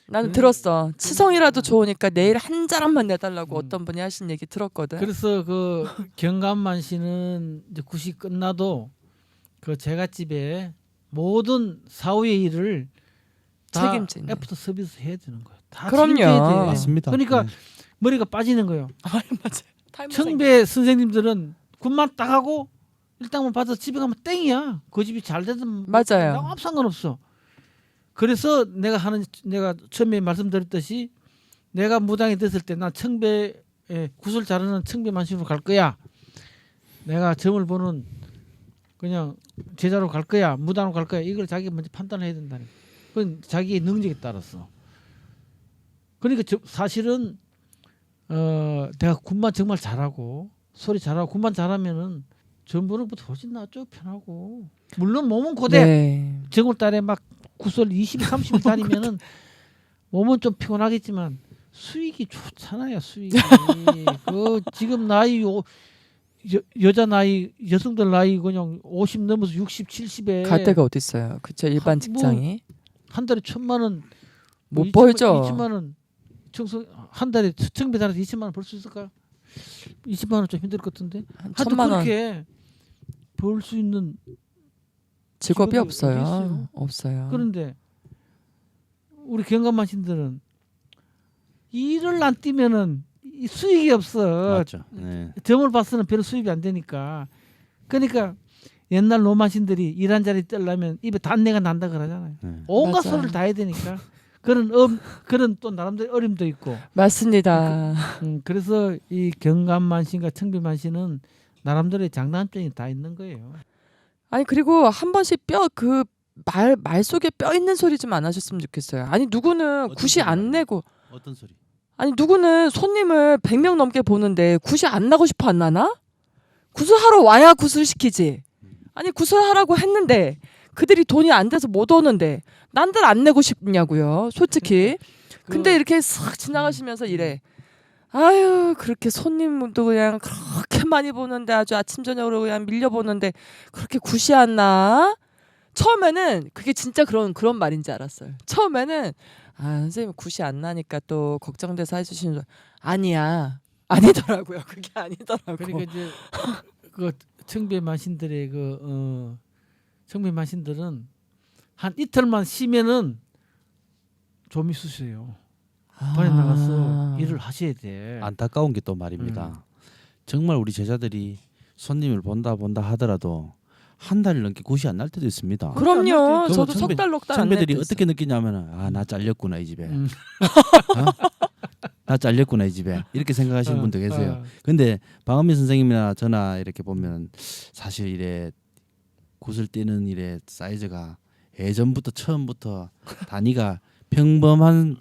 나는 들었어. 치성이라도 좋으니까 내일 한 자람만 내달라고 어떤 분이 하신 얘기 들었거든. 그래서 그 경감만 씨는 이제 굿이 끝나도 그 제갓집에 모든 사후의 일을 다 책임지네. 애프터 서비스 해야 되는 거예요. 다 그럼요. 책임져야 돼. 맞습니다. 그러니까 네. 머리가 빠지는 거예요. 아니 맞아. 타임 청배 선생님들은 굿만 딱 하고 일당만 받아서 집에 가면 땡이야. 그 집이 잘 되든 맞아요. 아무 상관없어. 그래서 내가 처음에 말씀드렸듯이 내가 무당이 됐을 때 나 청배 구슬 잘하는 청배 만신으로 갈 거야. 내가 점을 보는 그냥 제자로 갈 거야. 무당으로 갈 거야. 이걸 자기가 먼저 판단해야 된다는. 그건 자기의 능력에 따라서. 그러니까 사실은 내가 굿만 정말 잘하고 소리 잘하고 굿만 잘하면은 점 보는 것보다 훨씬 낫죠. 편하고. 물론 몸은 고대. 네. 정월달에 막 구슬 20, 30일 다니면은 몸은 좀 피곤하겠지만 수익이 좋잖아요. 수익이. 그 지금 나이 여자 나이 여성들 나이 그냥 50 넘어서 60, 70에 갈 데가 어디 있어요? 그쵸 일반 뭐 직장이 한 달에 1,000만 원, 못 벌죠. 20만 원 청소 한 달에 청비 달아서 20만 원 벌 수 있을까요? 20만 원 좀 힘들 것 같은데. 한 하여튼 1,000만 원 그렇게 벌 수 있는 직업이 직업이 없어요. 어디 있어요? 없어요. 그런데 우리 경감마신들은 일을 안 뛰면은 이 수익이 없어. 맞죠. 네. 점을 봐서는 별 수입이 안 되니까. 그러니까 옛날 노마신들이 일한 자리 떼려면 입에 단내가 난다 그러잖아요. 네. 온갖 맞아요. 소리를 다 해야 되니까 그런 또 나름대로 어림도 있고. 맞습니다. 그래서 이 경감만신과 청비만신은 나름대로의 장단점이 다 있는 거예요. 아니 그리고 한 번씩 뼈 그 말 속에 뼈 있는 소리 좀 안 하셨으면 좋겠어요. 아니 누구는 어떤 굿이 소리 안 말이에요? 내고 어떤 소리? 아니 누구는 손님을 100명 넘게 보는데 굿이 안 나고 싶어 안 나나? 굿을 하러 와야 굿을 시키지. 아니 굿을 하라고 했는데 그들이 돈이 안 돼서 못 오는데 난들 안 내고 싶냐고요. 솔직히. 근데 이렇게 싹 지나가시면서 이래. 아유 그렇게 손님도 그냥 그렇게 많이 보는데 아주 아침 저녁으로 그냥 밀려보는데 그렇게 굿이 안 나? 처음에는 그게 진짜 그런 말인지 알았어요. 처음에는 아 선생님 굿이 안 나니까 또 걱정돼서 해주시는 줄 아니야 아니더라고요. 그게 아니더라고. 그러니까 이제 그 청비만신들의 청비만신들은 한 이틀만 쉬면은 좀이 쑤셔요. 반에 나가서 일을 하셔야 돼. 안타까운 게 또 말입니다. 정말 우리 제자들이 손님을 본다 하더라도 한 달 넘게 굿이 안 날 때도 있습니다. 그럼요. 그 저도 청배- 석 달 넉 달 안 선배들이 냈어요. 어떻게 느끼냐면은 아 나 잘렸구나 이 집에. 음. 나 잘렸구나 이 집에. 이렇게 생각하시는 분도 계세요. 어. 근데 방은민 선생님이나 저나 이렇게 보면 사실 이래 굿을 띄는 일의 사이즈가 예전부터 처음부터 단위가 평범한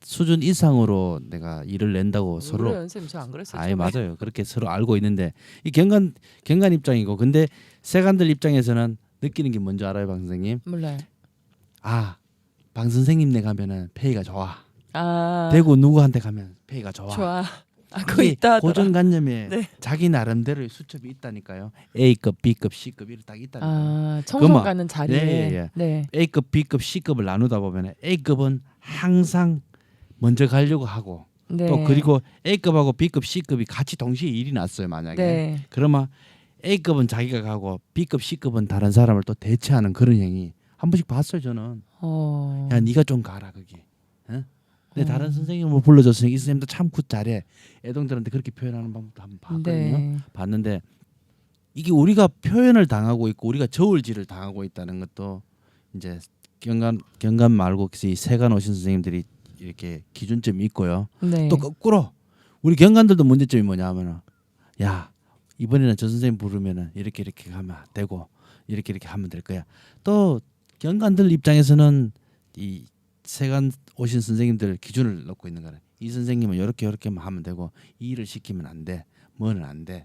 수준 이상으로 내가 일을 낸다고 서로 우리 선생님 저 안 그랬어요. 아예 맞아요. 그렇게 서로 알고 있는데 이 경관 입장이고 근데 세간들 입장에서는 느끼는 게 뭔지 알아요, 방 선생님? 몰라요. 아, 방 선생님네 가면은 페이가 좋아. 아 대구 누구한테 가면 페이가 좋아. 좋아. 아 그거 이게 있다 하더라. 고정관념에 네. 자기 나름대로의 수첩이 있다니까요. A급, B급, C급 이렇게 딱 있다니까요. 아 청소 그만. 가는 자리에. 예. 네. A급, B급, C급을 나누다 보면 A급은 항상 먼저 가려고 하고 네. 또 그리고 A급하고 B급, C급이 같이 동시에 일이 났어요 만약에 네. 그러면 A급은 자기가 가고 B급, C급은 다른 사람을 또 대체하는 그런 행위 한 번씩 봤어요 저는. 야 네가 좀 가라 거기. 어? 내 다른 선생님을 불러줬으니 이 선생님도 참 굿 잘해. 애동들한테 그렇게 표현하는 방법도 한번 봤거든요. 네. 봤는데 이게 우리가 표현을 당하고 있고 우리가 저울질을 당하고 있다는 것도 이제 경감 말고 이 세간 오신 선생님들이 이렇게 기준점이 있고요. 네. 또 거꾸로 우리 경관들도 문제점이 뭐냐면은 야 이번에는 저 선생님 부르면은 이렇게 하면 되고 이렇게 하면 될 거야. 또 경관들 입장에서는 이 세간 오신 선생님들 기준을 놓고 있는 거는 이 선생님은 이렇게만 하면 되고 이 일을 시키면 안 돼. 뭐는 안 돼.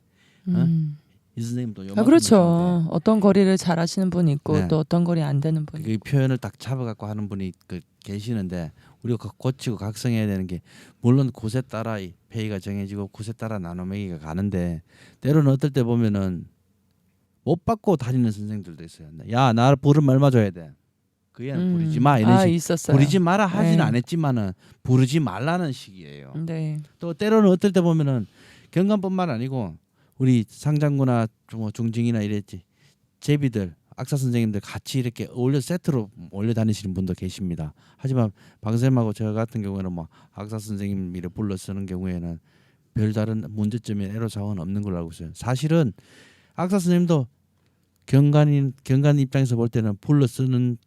이 선생님도 아 요만큼만 그렇죠. 하면 돼. 어떤 거리를 잘 하시는 분이 있고 네. 또 어떤 거리 안 되는 분이. 그 표현을 딱 잡아갖고 하는 분이 계시는데 우리가 고치고 각성해야 되는 게 물론 곳에 따라 이 페이가 정해지고 곳에 따라 나눠매기가 가는데 때로는 어떨 때 보면은 못 받고 다니는 선생들도 있어요. 야, 나 부르면 얼마 줘야 돼. 그 애는 부르지 마 이런 아 식. 있었어요. 부르지 마라 하지는 네. 안 했지만은 부르지 말라는 식이에요. 네. 또 때로는 어떨 때 보면은 경감뿐만 아니고 우리 상장구나 뭐 중징이나 이랬지 제비들 악사 선생님들 같이 이렇게 어울려 세트로 올려 다니시는 분도 계십니다. 하지만 방쌤하고 저 같은 경우에는 뭐 악사 선생님을 불러 쓰는 경우에는 별다른 문제점이 애로사항은 없는 걸로 알고 있어요. 사실은 악사 선생님도 경관 입장에서 볼 때는 불러 쓰는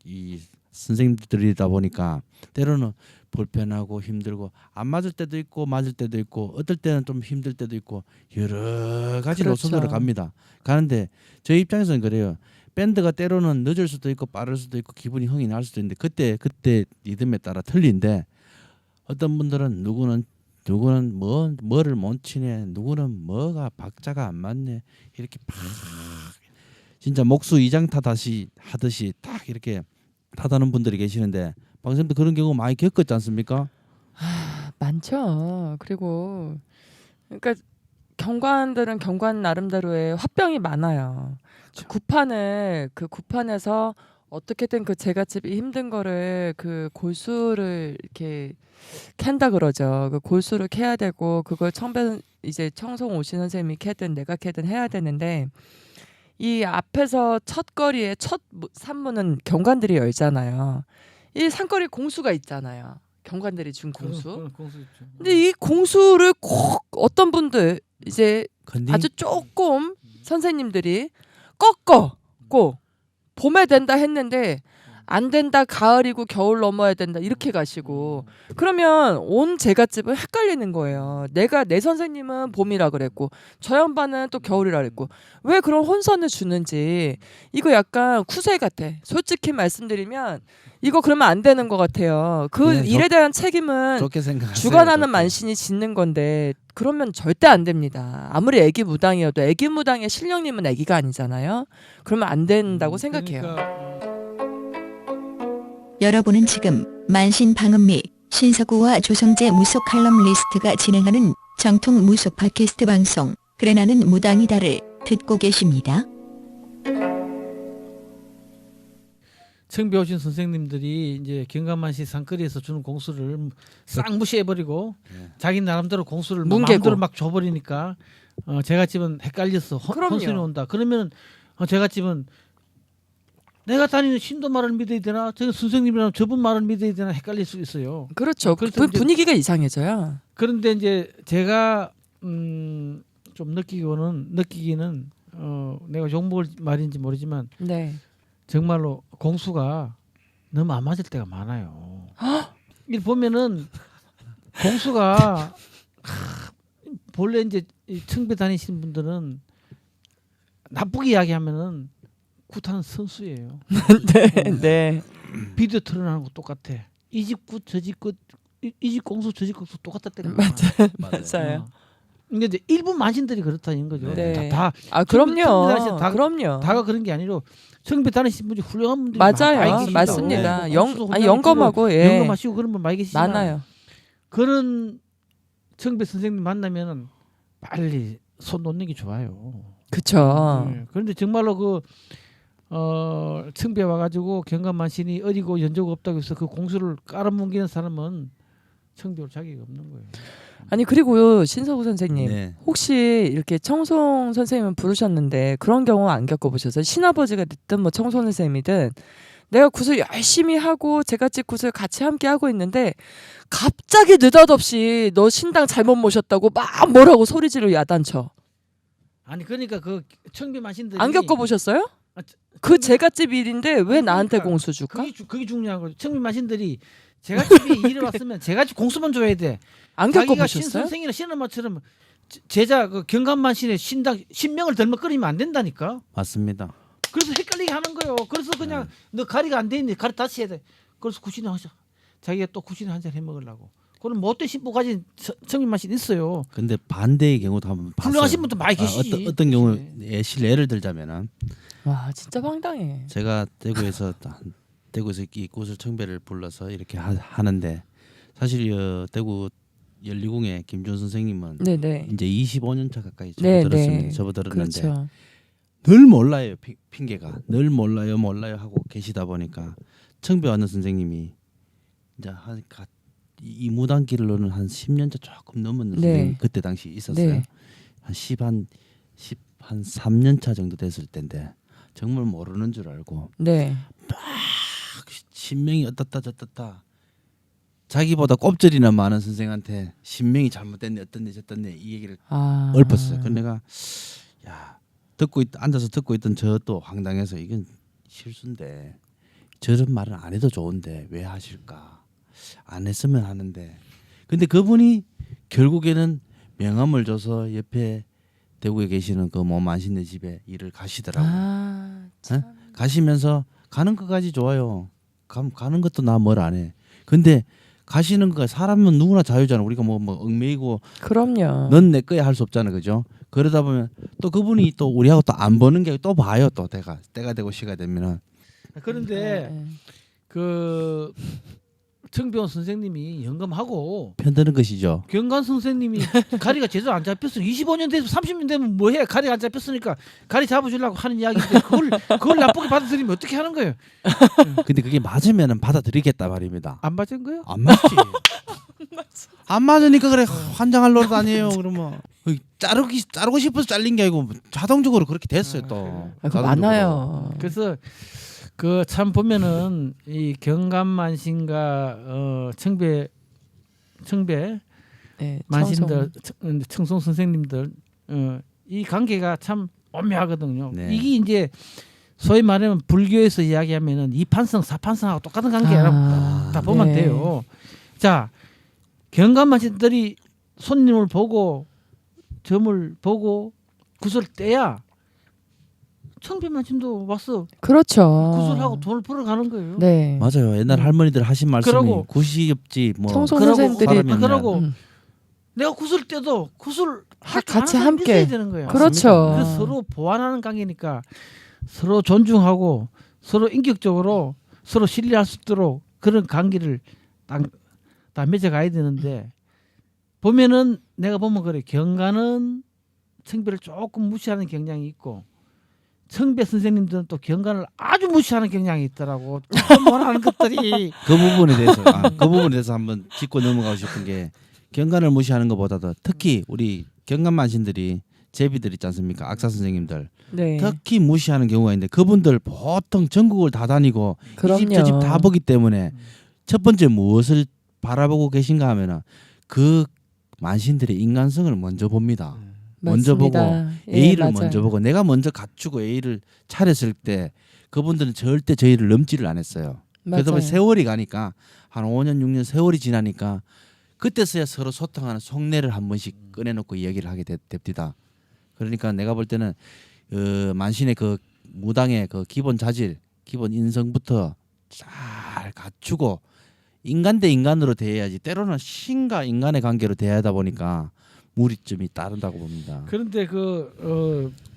이 선생님들이다 보니까 때로는 불편하고 힘들고 안 맞을 때도 있고 맞을 때도 있고 어떨 때는 좀 힘들 때도 있고 여러 가지 그렇죠. 노선으로 갑니다. 가는데 저희 입장에서는 그래요. 밴드가 때로는 늦을 수도 있고 빠를 수도 있고 기분이 흥이 날 수도 있는데 그때 리듬에 따라 틀린데 어떤 분들은 누구는 뭐를 못 치네 누구는 뭐가 박자가 안 맞네 이렇게 팍 진짜 목수 이장타 다시 하듯이 딱 이렇게 타다는 분들이 계시는데 방쌤도 그런 경우 많이 겪었지 않습니까? 많죠. 그리고 그러니까 경관들은 경관 나름대로의 화병이 많아요. 그 구판에서 어떻게든 그 제갓집이 힘든 거를 그 골수를 이렇게 캔다 그러죠. 그 골수를 캐야 되고 그걸 이제 청송 오시는 선생님이 캐든 내가 캐든 해야 되는데 이 앞에서 첫 거리에 첫 산문은 경관들이 열잖아요. 이 산거리 공수가 있잖아요. 경관들이 준 공수. 공수 있죠. 근데 이 공수를 꼭 어떤 분들 이제 근데 아주 조금 선생님들이 꺾고 봄에 된다 했는데 안 된다 가을이고 겨울 넘어야 된다 이렇게 가시고 그러면 온 제갓집은 헷갈리는 거예요. 내 선생님은 봄이라 그랬고 저 양반은 또 겨울이라 그랬고 왜 그런 혼선을 주는지 이거 약간 쿠세 같아. 솔직히 말씀드리면 이거 그러면 안 되는 것 같아요. 그 네, 일에 대한 책임은 좋게 생각하세요. 주관하는 좋게. 만신이 짓는 건데 그러면 절대 안 됩니다. 아무리 애기 무당이어도 애기 무당의 신령님은 애기가 아니잖아요. 그러면 안 된다고 생각해요. 그러니까 여러분은 지금 만신 방음미 신서구와 조성재 무속 칼럼리스트가 진행하는 정통 무속 팟캐스트 방송 그래 나는 무당이다를 듣고 계십니다. 처음 배우신 선생님들이 이제 경감만시 산거리에서 주는 공수를 싹 무시해버리고 네. 자기 나름대로 공수를 뭉개고. 마음대로 막 줘버리니까 제갓집은 헷갈려서 그럼요. 혼선이 온다. 그러면 제갓집은 내가 다니는 신도 말을 믿어야 되나 저 선생님이랑 저분 말을 믿어야 되나 헷갈릴 수 있어요. 그렇죠. 그래서 이제- 분위기가 이상해져요. 그런데 이제 제가 좀 느끼기는 내가 욕먹을 말인지 모르지만 네. 정말로 공수가 너무 안 맞을 때가 많아요. 이 보면은 공수가 본래 이제 이 청배 다니시는 분들은 나쁘게 이야기하면은 굿하는 선수예요. 네. 비디오 틀어나는 거 똑같아. 이 집 굿, 저 집 굿, 이 집 공수, 저 집 공수 똑같다 때가 맞아요. 근데 이제 일부 만신들이 그렇다는 거죠. 네. 다 아 청배 그럼요. 다니시는 그럼요. 다가 그런 게 아니라 청배 다니시는 분이 훌륭한 분들이 맞아요. 많이 계시다고. 맞습니다. 네. 영 공수도 영검하고 예. 영검하시고 그런 분 많이 계시지만 많아요. 그런 청배 선생님 만나면은 빨리 손 놓는 게 좋아요. 그쵸. 네. 그런데 정말로 청배 와가지고 경감만신이 어리고 연조가 없다고 해서 그 공수를 깔아뭉기는 사람은 청배 올 자격이 없는 거예요. 아니 그리고 신서구 선생님 네. 혹시 이렇게 청송 선생님을 부르셨는데 그런 경우 안 겪어보셔서 신아버지가 됐든 뭐 청송 선생님이든 내가 굿을 열심히 하고 제갓집 굿을 같이 함께 하고 있는데 갑자기 느닷없이 너 신당 잘못 모셨다고 막 뭐라고 소리지르 야단쳐. 아니 그러니까 그 청배 만신들이 안 겪어보셨어요? 아, 그 제갓집 일인데 왜 아니, 나한테 그러니까 공수 줄까? 그게 중요한 거죠. 청배 만신들이 제갓집이 일을 왔으면 제갓집 공수만 줘야 돼. 안 자기가 겪어보셨어요? 신선생이나 신엄마처럼 제자 그 경감만신의 신명을 덜먹거리면 안 된다니까. 맞습니다. 그래서 헷갈리게 하는 거예요. 그래서 그냥 너 가리가 안 돼 있는데 가리 다시 해야 돼. 그래서 구신을 하셔. 자기가 또 구신을 한 잔 해 먹으려고. 그런 못된 신부 가진 청임만신 있어요. 근데 반대의 경우도 한번 봤어요. 훌륭하신 분도 많이 계시지. 어떤 경우에 예를 들자면은 와 진짜 황당해. 제가 대구에서 이 꽃을 청배를 불러서 이렇게 하는데 사실 대구 연리궁의 김준 선생님은 네네. 이제 25년 차 가까이 네, 접어들었습니다. 네. 접어들었는데 그렇죠. 늘 몰라요. 핑계가 늘 몰라요 하고 계시다 보니까 청배 왔는 선생님이 이제 이 무당길로는 한 10년 차 조금 넘은 네. 선생님 그때 당시 있었어요. 네. 한 3년 차 정도 됐을 때인데 정말 모르는 줄 알고 네. 신명이 어떻다 자기보다 꼽절이나 많은 선생한테 신명이 잘못됐네 어떻네 저떻네 이 얘기를 아. 읊었어요. 근데 내가 야 앉아서 듣고 있던 저도 황당해서 이건 실수인데 저런 말은 안 해도 좋은데 왜 하실까? 안 했으면 하는데 근데 그분이 결국에는 명함을 줘서 옆에 대구에 계시는 그 만신네 집에 일을 가시더라고요. 아, 참. 가시면서 가는 것까지 좋아요. 가는 것도 나 뭘 안 해. 근데 가시는 거가 사람은 누구나 자유잖아. 우리가 뭐 얽매이고 그럼요. 넌 내 거야 할 수 없잖아, 그죠? 그러다 보면 또 그분이 또 우리하고 또 안 보는 게 또 봐요. 또 때가 되고 시가 되면은 그런데 네. 그 청배원 선생님이 연금하고 편드는 것이죠. 경관 선생님이 가리가 제대로 안 잡혔어. 25년 돼서 30년 되면 뭐해? 가리가 안 잡혔으니까 가리 잡아주려고 하는 이야기인데 그걸 나쁘게 받아들이면 어떻게 하는 거예요? 근데 그게 맞으면은 받아들이겠다 말입니다. 안 맞은 거예요? 안 맞지. 안 맞으니까 그래 환장할 노릇 아니에요. 그러면 자르고 싶어서 잘린 게 아니고 자동적으로 그렇게 됐어요 또. 아, 그거 자동적으로. 많아요. 그래서 그 참 보면은 이 경감만신과 청배 네, 만신들 청송 선생님들 이 관계가 참 오묘하거든요. 네. 이게 이제 소위 말하면 불교에서 이야기하면은 이판성 사판성하고 똑같은 관계라고 다 보면 네. 돼요. 자 경감만신들이 손님을 보고 점을 보고 구슬 떼야 청배만신도 와서 그렇죠. 구슬하고 돈을 벌어가는 거예요. 네. 맞아요. 옛날 할머니들 하신 말씀이 그러고- 구시엽지 뭐. 청송 그러고- 선생님들이 사람이 있냐. 그러고 음. 내가 구슬 때도 구슬 할 줄 같이 아는 사람이 함께. 있어야 되는 거예요. 그렇죠. 그래서 서로 보완하는 관계니까 서로 존중하고 서로 인격적으로 서로 신뢰할 수 있도록 그런 관계를 다 맺어가야 되는데 보면은 내가 보면 그래 경관은 청배를 조금 무시하는 경향이 있고 청배 선생님들은 또 경관을 아주 무시하는 경향이 있더라고. 조금 원하는 것들이 그 부분에 대해서 한번 짚고 넘어가고 싶은 게 경관을 무시하는 것보다도 특히 우리 경관만신들이 제비들 있지 않습니까? 악사 선생님들 네. 특히 무시하는 경우가 있는데 그분들 보통 전국을 다 다니고 이 집 저 집 그럼요. 다 보기 때문에 첫 번째 무엇을 바라보고 계신가 하면은 그 만신들의 인간성을 먼저 봅니다. 먼저 맞습니다. 예, 예의를 맞아요. 먼저 보고 내가 먼저 갖추고 예의를 차렸을 때 그분들은 절대 저희를 넘지를 안 했어요. 그래서 맞아요. 세월이 가니까 한 5년 6년 세월이 지나니까 그때서야 서로 소통하는 속내를 한 번씩 꺼내놓고 이야기를 하게 됩니다. 그러니까 내가 볼 때는 만신의 그 무당의 그 기본 자질, 기본 인성부터 잘 갖추고 인간 대 인간으로 대해야지 때로는 신과 인간의 관계로 대해야 하다 보니까 무리점이 따른다고 봅니다. 그런데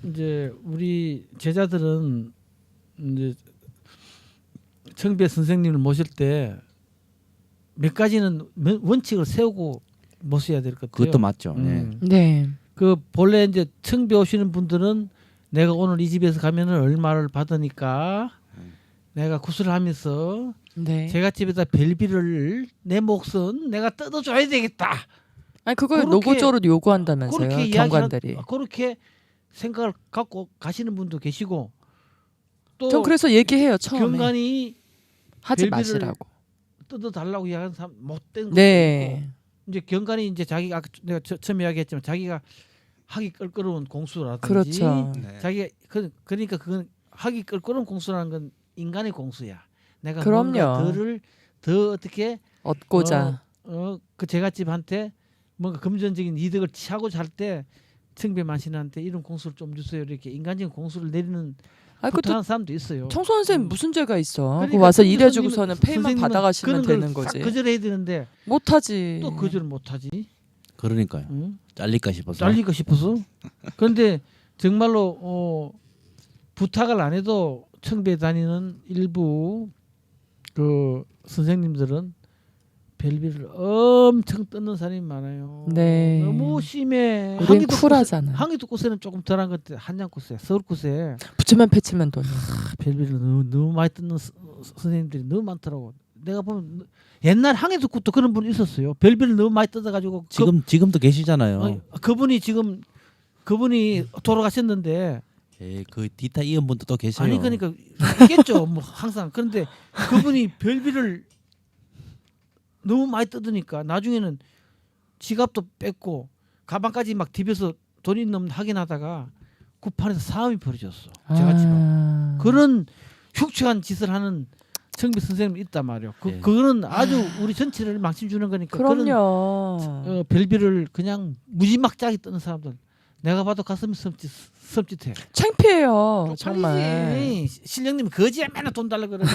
이제 우리 제자들은 이제 청배 선생님을 모실 때 몇 가지는 원칙을 세우고 모셔야 될 것 같아요. 그것도 맞죠. 네. 네. 그 본래 이제 청배 오시는 분들은 내가 오늘 이 집에서 가면은 얼마를 받으니까 내가 구슬을 하면서 네. 제가 집에다 별비를 내 몫은 내가 뜯어줘야 되겠다. 아니 그걸 그렇게- 노골적으로 요구한다면서요. 그렇게 경관들이. 그렇게 생각을 갖고 가시는 분도 계시고 또 전 그래서 얘기해요 처음에. 경관이 하지 별비를- 마시라고. 뜯어 달라고 이야기하는 사람 못된 것도 네. 있고 이제 경관이 이제 자기가 아까 내가 처음에 이야기했지만 자기가 하기 껄끄러운 공수라든지 그렇죠. 네. 자기가 그러니까 그건 하기 껄끄러운 공수라는 건 인간의 공수야. 내가 그럼요. 뭔가 더 어떻게 얻고자. 그 제갓집한테 뭔가 금전적인 이득을 취하고자 할 때 청배만신한테 이런 공수를 좀 주세요 이렇게 인간적인 공수를 내리는 아 그것도 부탁하는 사람도 있어요. 청소 선생님 무슨 죄가 있어? 그러니까 그 와서 청소 일해주고서는 선생님은- 페이만 선생님은 받아가시면 그런 되는 걸 싹 거지. 거절해야 되는데 못하지. 또 거절 못하지. 그러니까요. 응? 잘릴까 싶어서. 잘릴까 싶어서. 그런데 정말로 부탁을 안 해도 청배 다니는 일부 그 선생님들은 별비를 엄청 뜯는 사람이 많아요. 네. 너무 심해. 우린 쿨하잖아. 항해도 꽃에는 조금 덜한 것 같아. 한양 꽃에, 서울 꽃에 붙이면 패치면 돈. 별비를 너무 많이 뜯는 선생님들이 너무 많더라고. 내가 보면 옛날 항해도 꽃도 그런 분이 있었어요. 별비를 너무 많이 뜯어가지고 지금도 계시잖아요. 그분이 돌아가셨는데 그 디타 이은 분도 또 계세요. 아니 그러니까 있겠죠. 뭐 항상 그런데 그분이 별비를 너무 많이 뜯으니까 나중에는 지갑도 뺐고 가방까지 막 디벼서 돈 있는 놈 확인하다가 구판에서 싸움이 벌어졌어. 제가 지금 그런 흉측한 짓을 하는 청비 선생님이 있단 말이에요. 네. 그거는 아주 우리 전체를 망신 주는 거니까. 그런 그럼요. 별비를 그냥 무지막지하게 뜯는 사람들 내가 봐도 가슴이 섬찟해. 창피해요. 정말. 쪽팔리지. 신령님 거지야 맨날 돈 달라 그러고.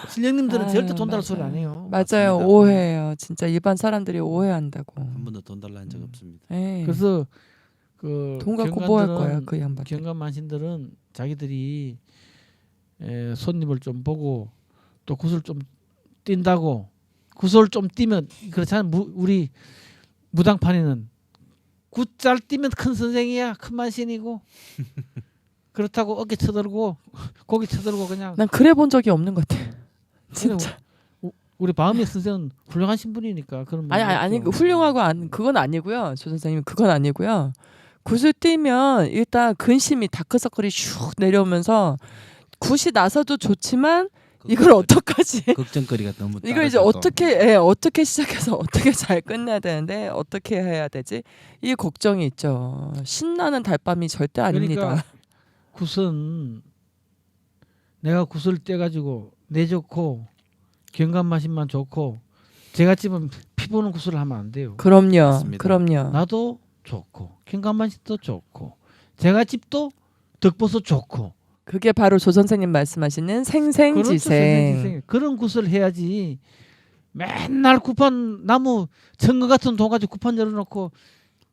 신령님들은 아유, 절대 돈 달라 맞아요. 소리 안 해요. 맞아요. 맞습니다. 오해해요. 진짜 일반 사람들이 오해한다고. 한 번도 돈 달라 한 적 없습니다. 예. 그래서 그 돈 갖고 뭐 할 경관들은- 거야 그 양반. 뛴다고 구슬 좀 뛰면 그렇잖아. 우리 무당판에는 굿잘 뛰면 큰 선생이야, 큰 만신이고 그렇다고 어깨 쳐들고 고기 쳐들고 그냥 난 그래 본 적이 없는 것 같아. 진짜. 우리 마음의 선생은 훌륭하신 분이니까 그런 아니 훌륭하고 그건 아니고요. 조 선생님 그건 아니고요. 굿을 뛰면 일단 근심이 다크서클이 슉 내려오면서 굿이 나서도 좋지만 이걸 어떡하지? 걱정거리가 너무 이걸 이제 어떻게 시작해서 어떻게 잘 끝내야 되는데 어떻게 해야 되지? 이 걱정이 있죠. 신나는 달밤이 절대 아닙니다. 그러니까 굿은 내가 굿을 떼가지고 내 좋고 경감 마신만 좋고 제가 집은 피 보는 굿을 하면 안 돼요. 그럼요. 맞습니다. 그럼요. 나도 좋고 경감 마신도 좋고 제가 집도 덕보서 좋고 그게 바로 조 선생님 말씀하시는 생생지생. 그렇죠, 생생지생. 그런 굿을 해야지 맨날 구판 나무 청거 같은 돈 가지고 구판 열어놓고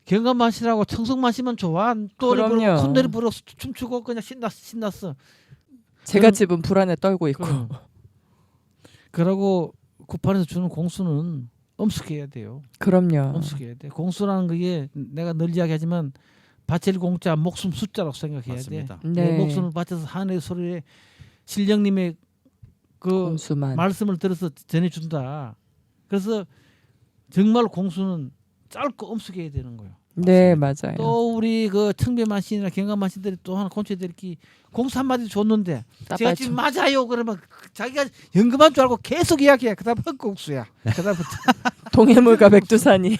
경감 마시라고 청석 마시면 좋아. 또 그럼요. 콧노래 부르고 춤추고 그냥 신났어. 제가 그럼- 집은 불안에 떨고 있고. 그러고 구판에서 주는 공수는 엄숙해야 돼요. 그럼요. 엄숙해야 돼. 공수라는 게 내가 늘 이야기하지만 바칠 공짜 목숨 숫자라고 생각해야 맞습니다. 돼. 네. 내 목숨을 바쳐서 하늘의 소리에 신령님의 그 공수만. 말씀을 들어서 전해준다. 그래서 정말 공수는 짧고 엄숙해야 되는 거예요. 네, 맞아요. 또 우리 그 청배만신이나 경감만신들이 또 하나 건초들끼 공수 한마디 줬는데 제가 지금 맞아요 그러면 자기가 연금한 줄 알고 계속 이야기해. 그다음 헛공수야. 그다음부터 동해물과 백두산이.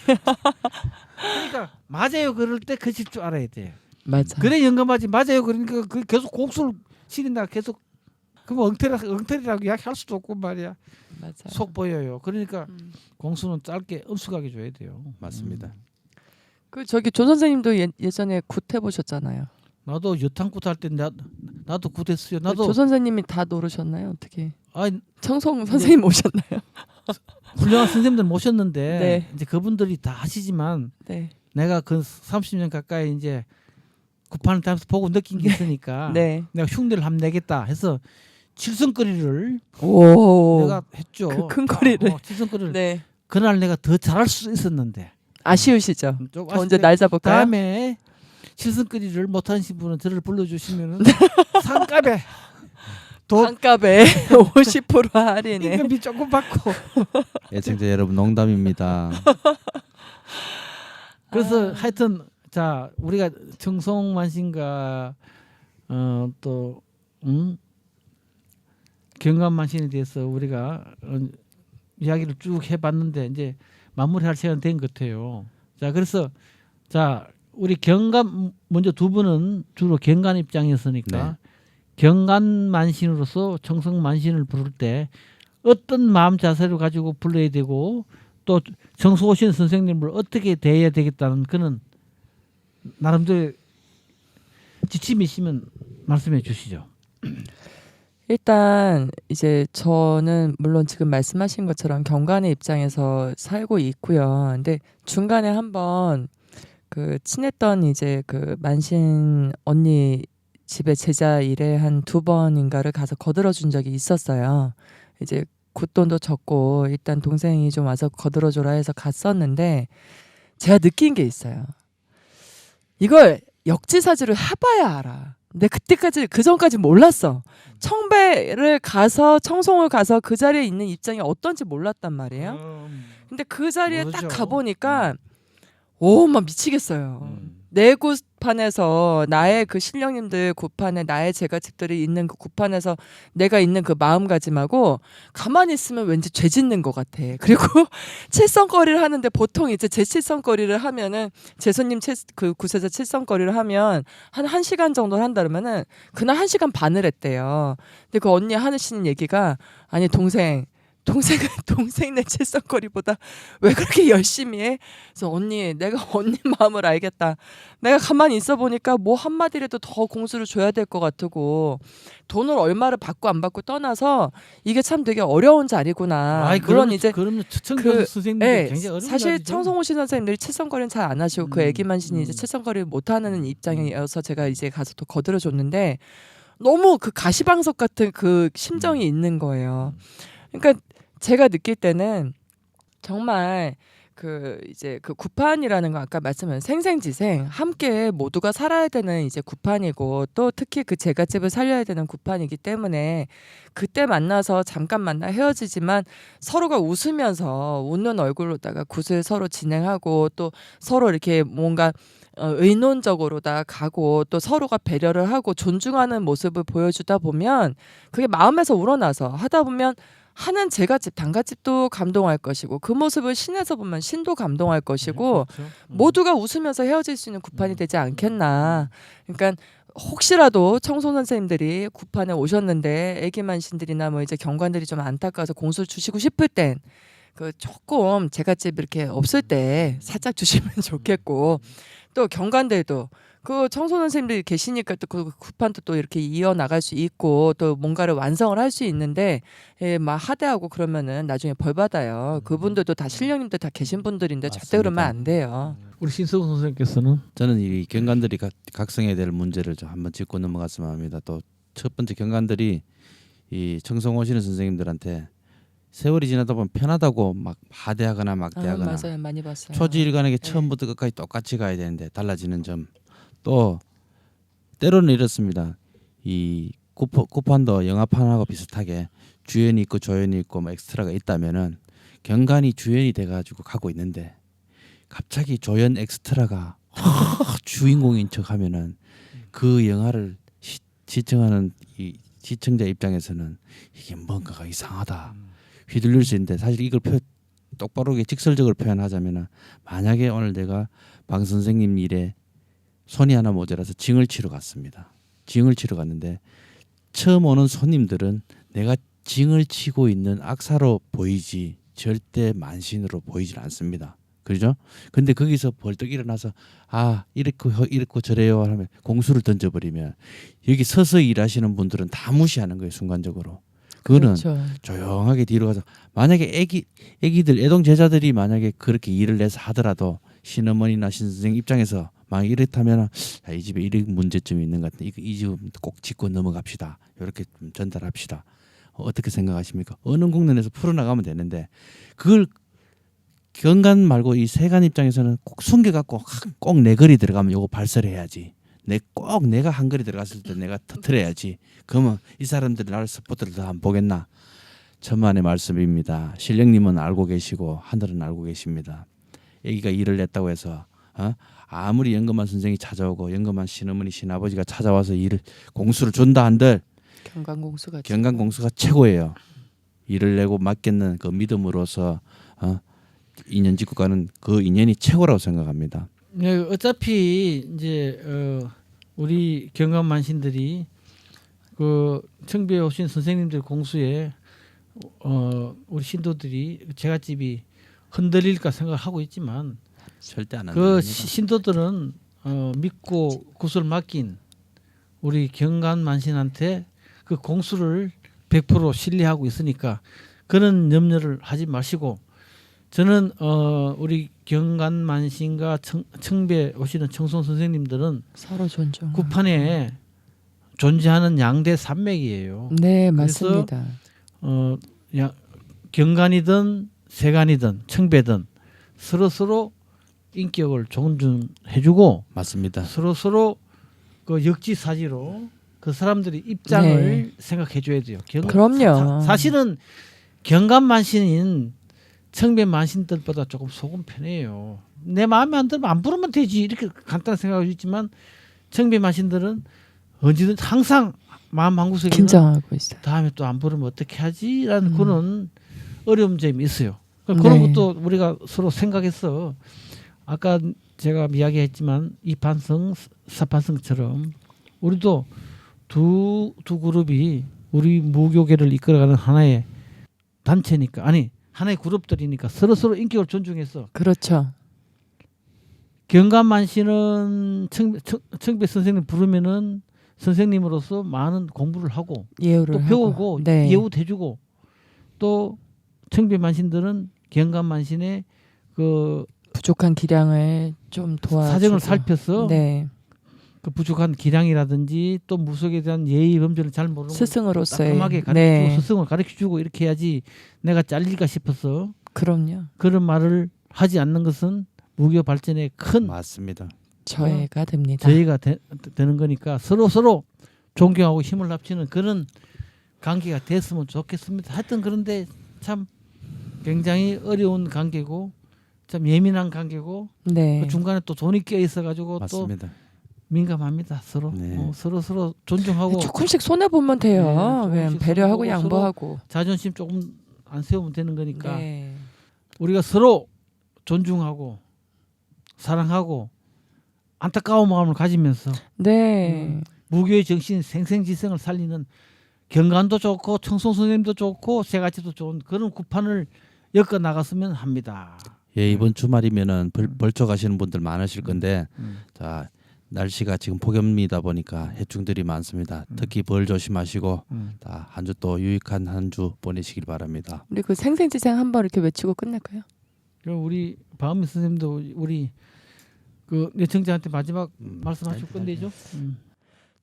그러니까 맞아요 그럴 때 그칠 줄 알아야 돼. 맞아. 그래 연금하지 맞아요 그러니까 그 계속 공수를 시린다 계속 그럼 엉터리라고 이야기할 수도 없고 말이야. 맞아. 속 보여요. 그러니까 공수는 짧게 엄숙하게 줘야 돼요. 맞습니다. 그 저기 조 선생님도 예전에 굿 해보셨잖아요. 나도 여탕굿 할 때 나도 굿했어요. 나도 조 선생님이 다 노르셨나요? 어떻게? 아니 청송 선생님 오셨나요? 훌륭한 선생님들 모셨는데 네. 이제 그분들이 다 하시지만 네. 내가 그 30년 가까이 이제 구판을 타면서 보고 느낀 게 있으니까 네. 내가 흉내를 한번 내겠다 해서 칠성거리를 오. 내가 했죠. 그 큰 거리를. 칠성거리를 네. 그날 내가 더 잘할 수 있었는데 아쉬우시죠? 좀 저 언제 날 잡을까요? 다음에 칠성거리를 못하신 분은 저를 불러주시면은 상값에 돈 반값에 50% 할인에. 임금비 조금 받고 애청자 여러분 농담입니다. 그래서 하여튼 자 우리가 청송만신과 또 경감만신에 대해서 우리가 이야기를 쭉 해봤는데 이제 마무리할 시간 된 것 같아요. 자 그래서 자 우리 경감 먼저 두 분은 주로 경간 입장이었으니까 네. 경간만신으로서 청성만신을 부를 때 어떤 마음 자세를 가지고 불러야 되고 또 정수 오신 선생님을 어떻게 대해야 되겠다는 그는 나름대로 지침이 있으면 말씀해 주시죠. 일단 이제 저는 물론 지금 말씀하신 것처럼 경관의 입장에서 살고 있고요. 근데 중간에 한번 그 친했던 이제 그 만신 언니 집에 제자 일에 한 2번인가를 가서 거들어 준 적이 있었어요. 이제 굿돈도 적고 일단 동생이 좀 와서 거들어 줘라 해서 갔었는데 제가 느낀 게 있어요. 이걸 역지사지를 해봐야 알아. 근데 그때까지 그 전까지 몰랐어. 청배를 가서 청송을 가서 그 자리에 있는 입장이 어떤지 몰랐단 말이에요. 근데 그 자리에 모르죠. 딱 가보니까 오, 막 미치겠어요. 음. 내 굿판에서 나의 그 신령님들 굿판에 나의 제가집들이 있는 그 굿판에서 내가 있는 그 마음가짐하고 가만히 있으면 왠지 죄 짓는 것 같아. 그리고 칠성거리를 하는데 보통 이제 제 칠성거리를 하면은 제 손님 그 굿에서 칠성거리를 하면 한 1시간 정도를 한다 그러면은 그날 1시간 반을 했대요. 근데 그 언니 하시는 얘기가 아니 동생네 칠성거리보다 왜 그렇게 열심히 해? 그래서 언니 내가 언니 마음을 알겠다. 내가 가만히 있어 보니까 뭐 한마디라도 더 공수를 줘야 될 것 같고 돈을 얼마를 받고 안 받고 떠나서 이게 참 되게 어려운 자리구나. 물론 이제 그러면 청교 그 선생님들 예, 굉장히 어려운 사실 자리죠. 청송오신 선생님들이 칠성거리는 잘 안 하시고 그 애기만신이 이제 음. 칠성거리를 못하는 입장이어서 제가 이제 가서 또 거들어 줬는데 너무 그 가시방석 같은 그 심정이 있는 거예요. 그러니까 제가 느낄 때는 정말 그 이제 그 구판이라는 거 아까 말씀하신 생생지생 함께 모두가 살아야 되는 이제 구판이고 또 특히 그 제갓집을 살려야 되는 구판이기 때문에 그때 만나서 잠깐 만나 헤어지지만 서로가 웃으면서 웃는 얼굴로다가 굿을 서로 진행하고 또 서로 이렇게 뭔가 의논적으로다 가고 또 서로가 배려를 하고 존중하는 모습을 보여주다 보면 그게 마음에서 우러나서 하다 보면 하는 제갓집 단갓집도 감동할 것이고 그 모습을 신에서 보면 신도 감동할 것이고 그렇죠. 모두가 웃으면서 헤어질 수 있는 구판이 되지 않겠나. 그러니까 혹시라도 청소 선생님들이 구판에 오셨는데 애기 만신들이나 뭐 이제 경관들이 좀 안타까워서 공수를 주시고 싶을 땐 그 조금 제갓집 이렇게 없을 때 살짝 주시면 좋겠고 또 경관들도 그 청소 선생님들이 계시니까 또 그 구판도 또 이렇게 이어 나갈 수 있고 또 뭔가를 완성을 할 수 있는데 예, 막 하대하고 그러면은 나중에 벌 받아요. 그분들도 다 신령님들 다 계신 분들인데 절대 그러면 안 돼요. 우리 신석훈 선생님께서는 저는 이 경관들이 각성해야 될 문제를 좀 한번 짚고 넘어갔으면 합니다. 또 첫 번째 경관들이 이 청송 오시는 선생님들한테 세월이 지나다 보면 편하다고 막 하대하거나 막대하거나 맞아요, 많이 봤어요. 초지일관에게 처음부터 끝까지 똑같이 가야 되는데 달라지는 점. 또 때로는 이렇습니다. 이 쿠판도 영화판하고 비슷하게 주연이 있고 조연이 있고 뭐 엑스트라가 있다면은 경관이 주연이 돼가지고 가고 있는데 갑자기 조연 엑스트라가 주인공인 척하면은 그 영화를 시청하는 이 시청자 입장에서는 이게 뭔가가 이상하다 휘둘릴 수 있는데 사실 이걸 똑바로 직설적으로 표현하자면은 만약에 오늘 내가 방 선생님 일에 손이 하나 모자라서 징을 치러 갔습니다. 징을 치러 갔는데 처음 오는 손님들은 내가 징을 치고 있는 악사로 보이지 절대 만신으로 보이질 않습니다. 그렇죠? 근데 거기서 벌떡 일어나서 아 이렇고 저래요 하면 공수를 던져버리면 여기 서서 일하시는 분들은 다 무시하는 거예요. 순간적으로. 그거는 그렇죠. 조용하게 뒤로 가서 만약에 애기들 애동 제자들이 만약에 그렇게 일을 내서 하더라도 신어머니나 신선생 입장에서 막 이렇다면 이 집에 이런 문제점이 있는 것 같은데 이 집은 꼭 짚고 넘어갑시다. 이렇게 좀 전달합시다. 어떻게 생각하십니까? 어느 국면에서 풀어나가면 되는데 그걸 경관 말고 이 세간 입장에서는 꼭 숨겨갖고 꼭 내 거리 들어가면 요거 발설을 해야지. 꼭 내가 한 거리 들어갔을 때 내가 터트려야지. 그러면 이 사람들이 나를 스포트를 더 안 보겠나? 천만의 말씀입니다. 신령님은 알고 계시고 하늘은 알고 계십니다. 애기가 일을 냈다고 해서 아무리 영검한 선생이 찾아오고 영검한 신어머니 신아버지가 찾아와서 일을 공수를 준다 한들 경관공수가 경관공수가 최고예요. 일을 내고 맡겼는 그 믿음으로서 인연 짓고 가는 그 인연이 최고라고 생각합니다. 네, 어차피 이제 우리 경감만신들이 그 청배에 오신 선생님들 공수에 우리 신도들이 제갓집이 흔들릴까 생각하고 있지만 절대 안 그 합니다. 신도들은 믿고 구슬 맡긴 우리 경감만신한테 그 공수를 100% 신뢰하고 있으니까 그런 염려를 하지 마시고 저는 우리 경관만신과 청배 오시는 청송 선생님들은 서로 존중. 구판에 존재하는 양대 산맥이에요. 네, 그래서 맞습니다. 경관이든 세간이든 청배든 서로 인격을 존중해주고 맞습니다. 서로 그 역지사지로 그 사람들의 입장을 네. 생각해줘야 돼요. 그럼요. 사실은 경관만신인 청배만신들보다 조금 속은 편해요. 내 마음에 안 들면 안 부르면 되지 이렇게 간단한 생각을 있지만 청배만신들은 언제든 항상 마음 한구석에 긴장하고 있어요. 다음에 또 안 부르면 어떻게 하지라는 그런 어려운 점이 있어요. 그런 네. 것도 우리가 서로 생각해서 아까 제가 이야기했지만 이판성 사판성처럼 우리도 두 그룹이 우리 무교계를 이끌어가는 하나의 단체니까 하나의 그룹들이니까 서로 인격을 존중해서 그렇죠. 경감만신은 청배 선생님 부르면은 선생님으로서 많은 공부를 하고 예우를 또 하고. 배우고 네. 예우도 해주고 또 청배만신들은 경감만신의 그 부족한 기량을 좀 도와주고. 사정을 살펴서 네. 그 부족한 기량이라든지 또 무속에 대한 예의 범절을 잘 모르는 스승으로서의 따끔하게 가르치고 네. 스승을 가르쳐주고 이렇게 해야지 내가 잘릴까 싶어서 그럼요. 그런 말을 하지 않는 것은 무교 발전에 큰 맞습니다. 저해가 됩니다. 저희가 되는 거니까 서로 존경하고 힘을 합치는 그런 관계가 됐으면 좋겠습니다. 하여튼 그런데 참 굉장히 어려운 관계고 참 예민한 관계고 네. 그 중간에 또 돈이 껴 있어 가지고 또 맞습니다. 민감합니다. 서로 네. 서로 존중하고 조금씩 손해 보면 돼요. 네, 왜 조금씩 배려하고 손해보고 양보하고. 자존심 조금 안 세우면 되는 거니까 네. 우리가 서로 존중하고 사랑하고 안타까운 마음을 가지면서 네. 무교의 정신 생생지성을 살리는 경관도 좋고 청송 선생님도 좋고 새가치도 좋은 그런 구판을 엮어 나갔으면 합니다. 예, 이번 주말이면은 벌초 가시는 분들 많으실 건데 음. 자 날씨가 지금 폭염이다 보니까 해충들이 많습니다. 특히 벌 조심하시고 한 주 또 유익한 한 주 보내시길 바랍니다. 우리 그 생생지생 한번 이렇게 외치고 끝낼까요? 그럼 우리 박은미 선생님도 우리 그 애청자한테 마지막 말씀하실 건데죠.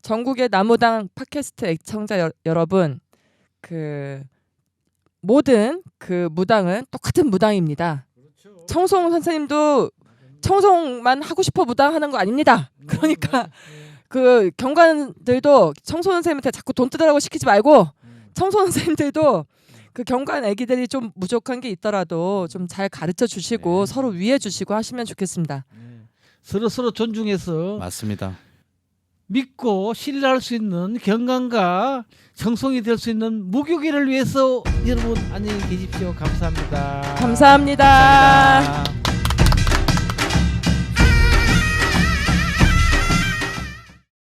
전국의 나무당 팟캐스트 애청자 여러분, 그 모든 그 무당은 똑같은 무당입니다. 청송 선생님도 청송만 하고 싶어 무당하는 거 아닙니다. 그러니까 그 경관들도 청송 선생님한테 자꾸 돈 뜯으라고 시키지 말고 청송 선생님들도 그 경관 애기들이 좀 부족한 게 있더라도 좀 잘 가르쳐 주시고 서로 위해 주시고 하시면 좋겠습니다. 서로 존중해서 맞습니다. 믿고 신뢰할 수 있는 경관과 청송이 될 수 있는 무교계를 위해서 여러분 안녕히 계십시오. 감사합니다. 감사합니다. 감사합니다.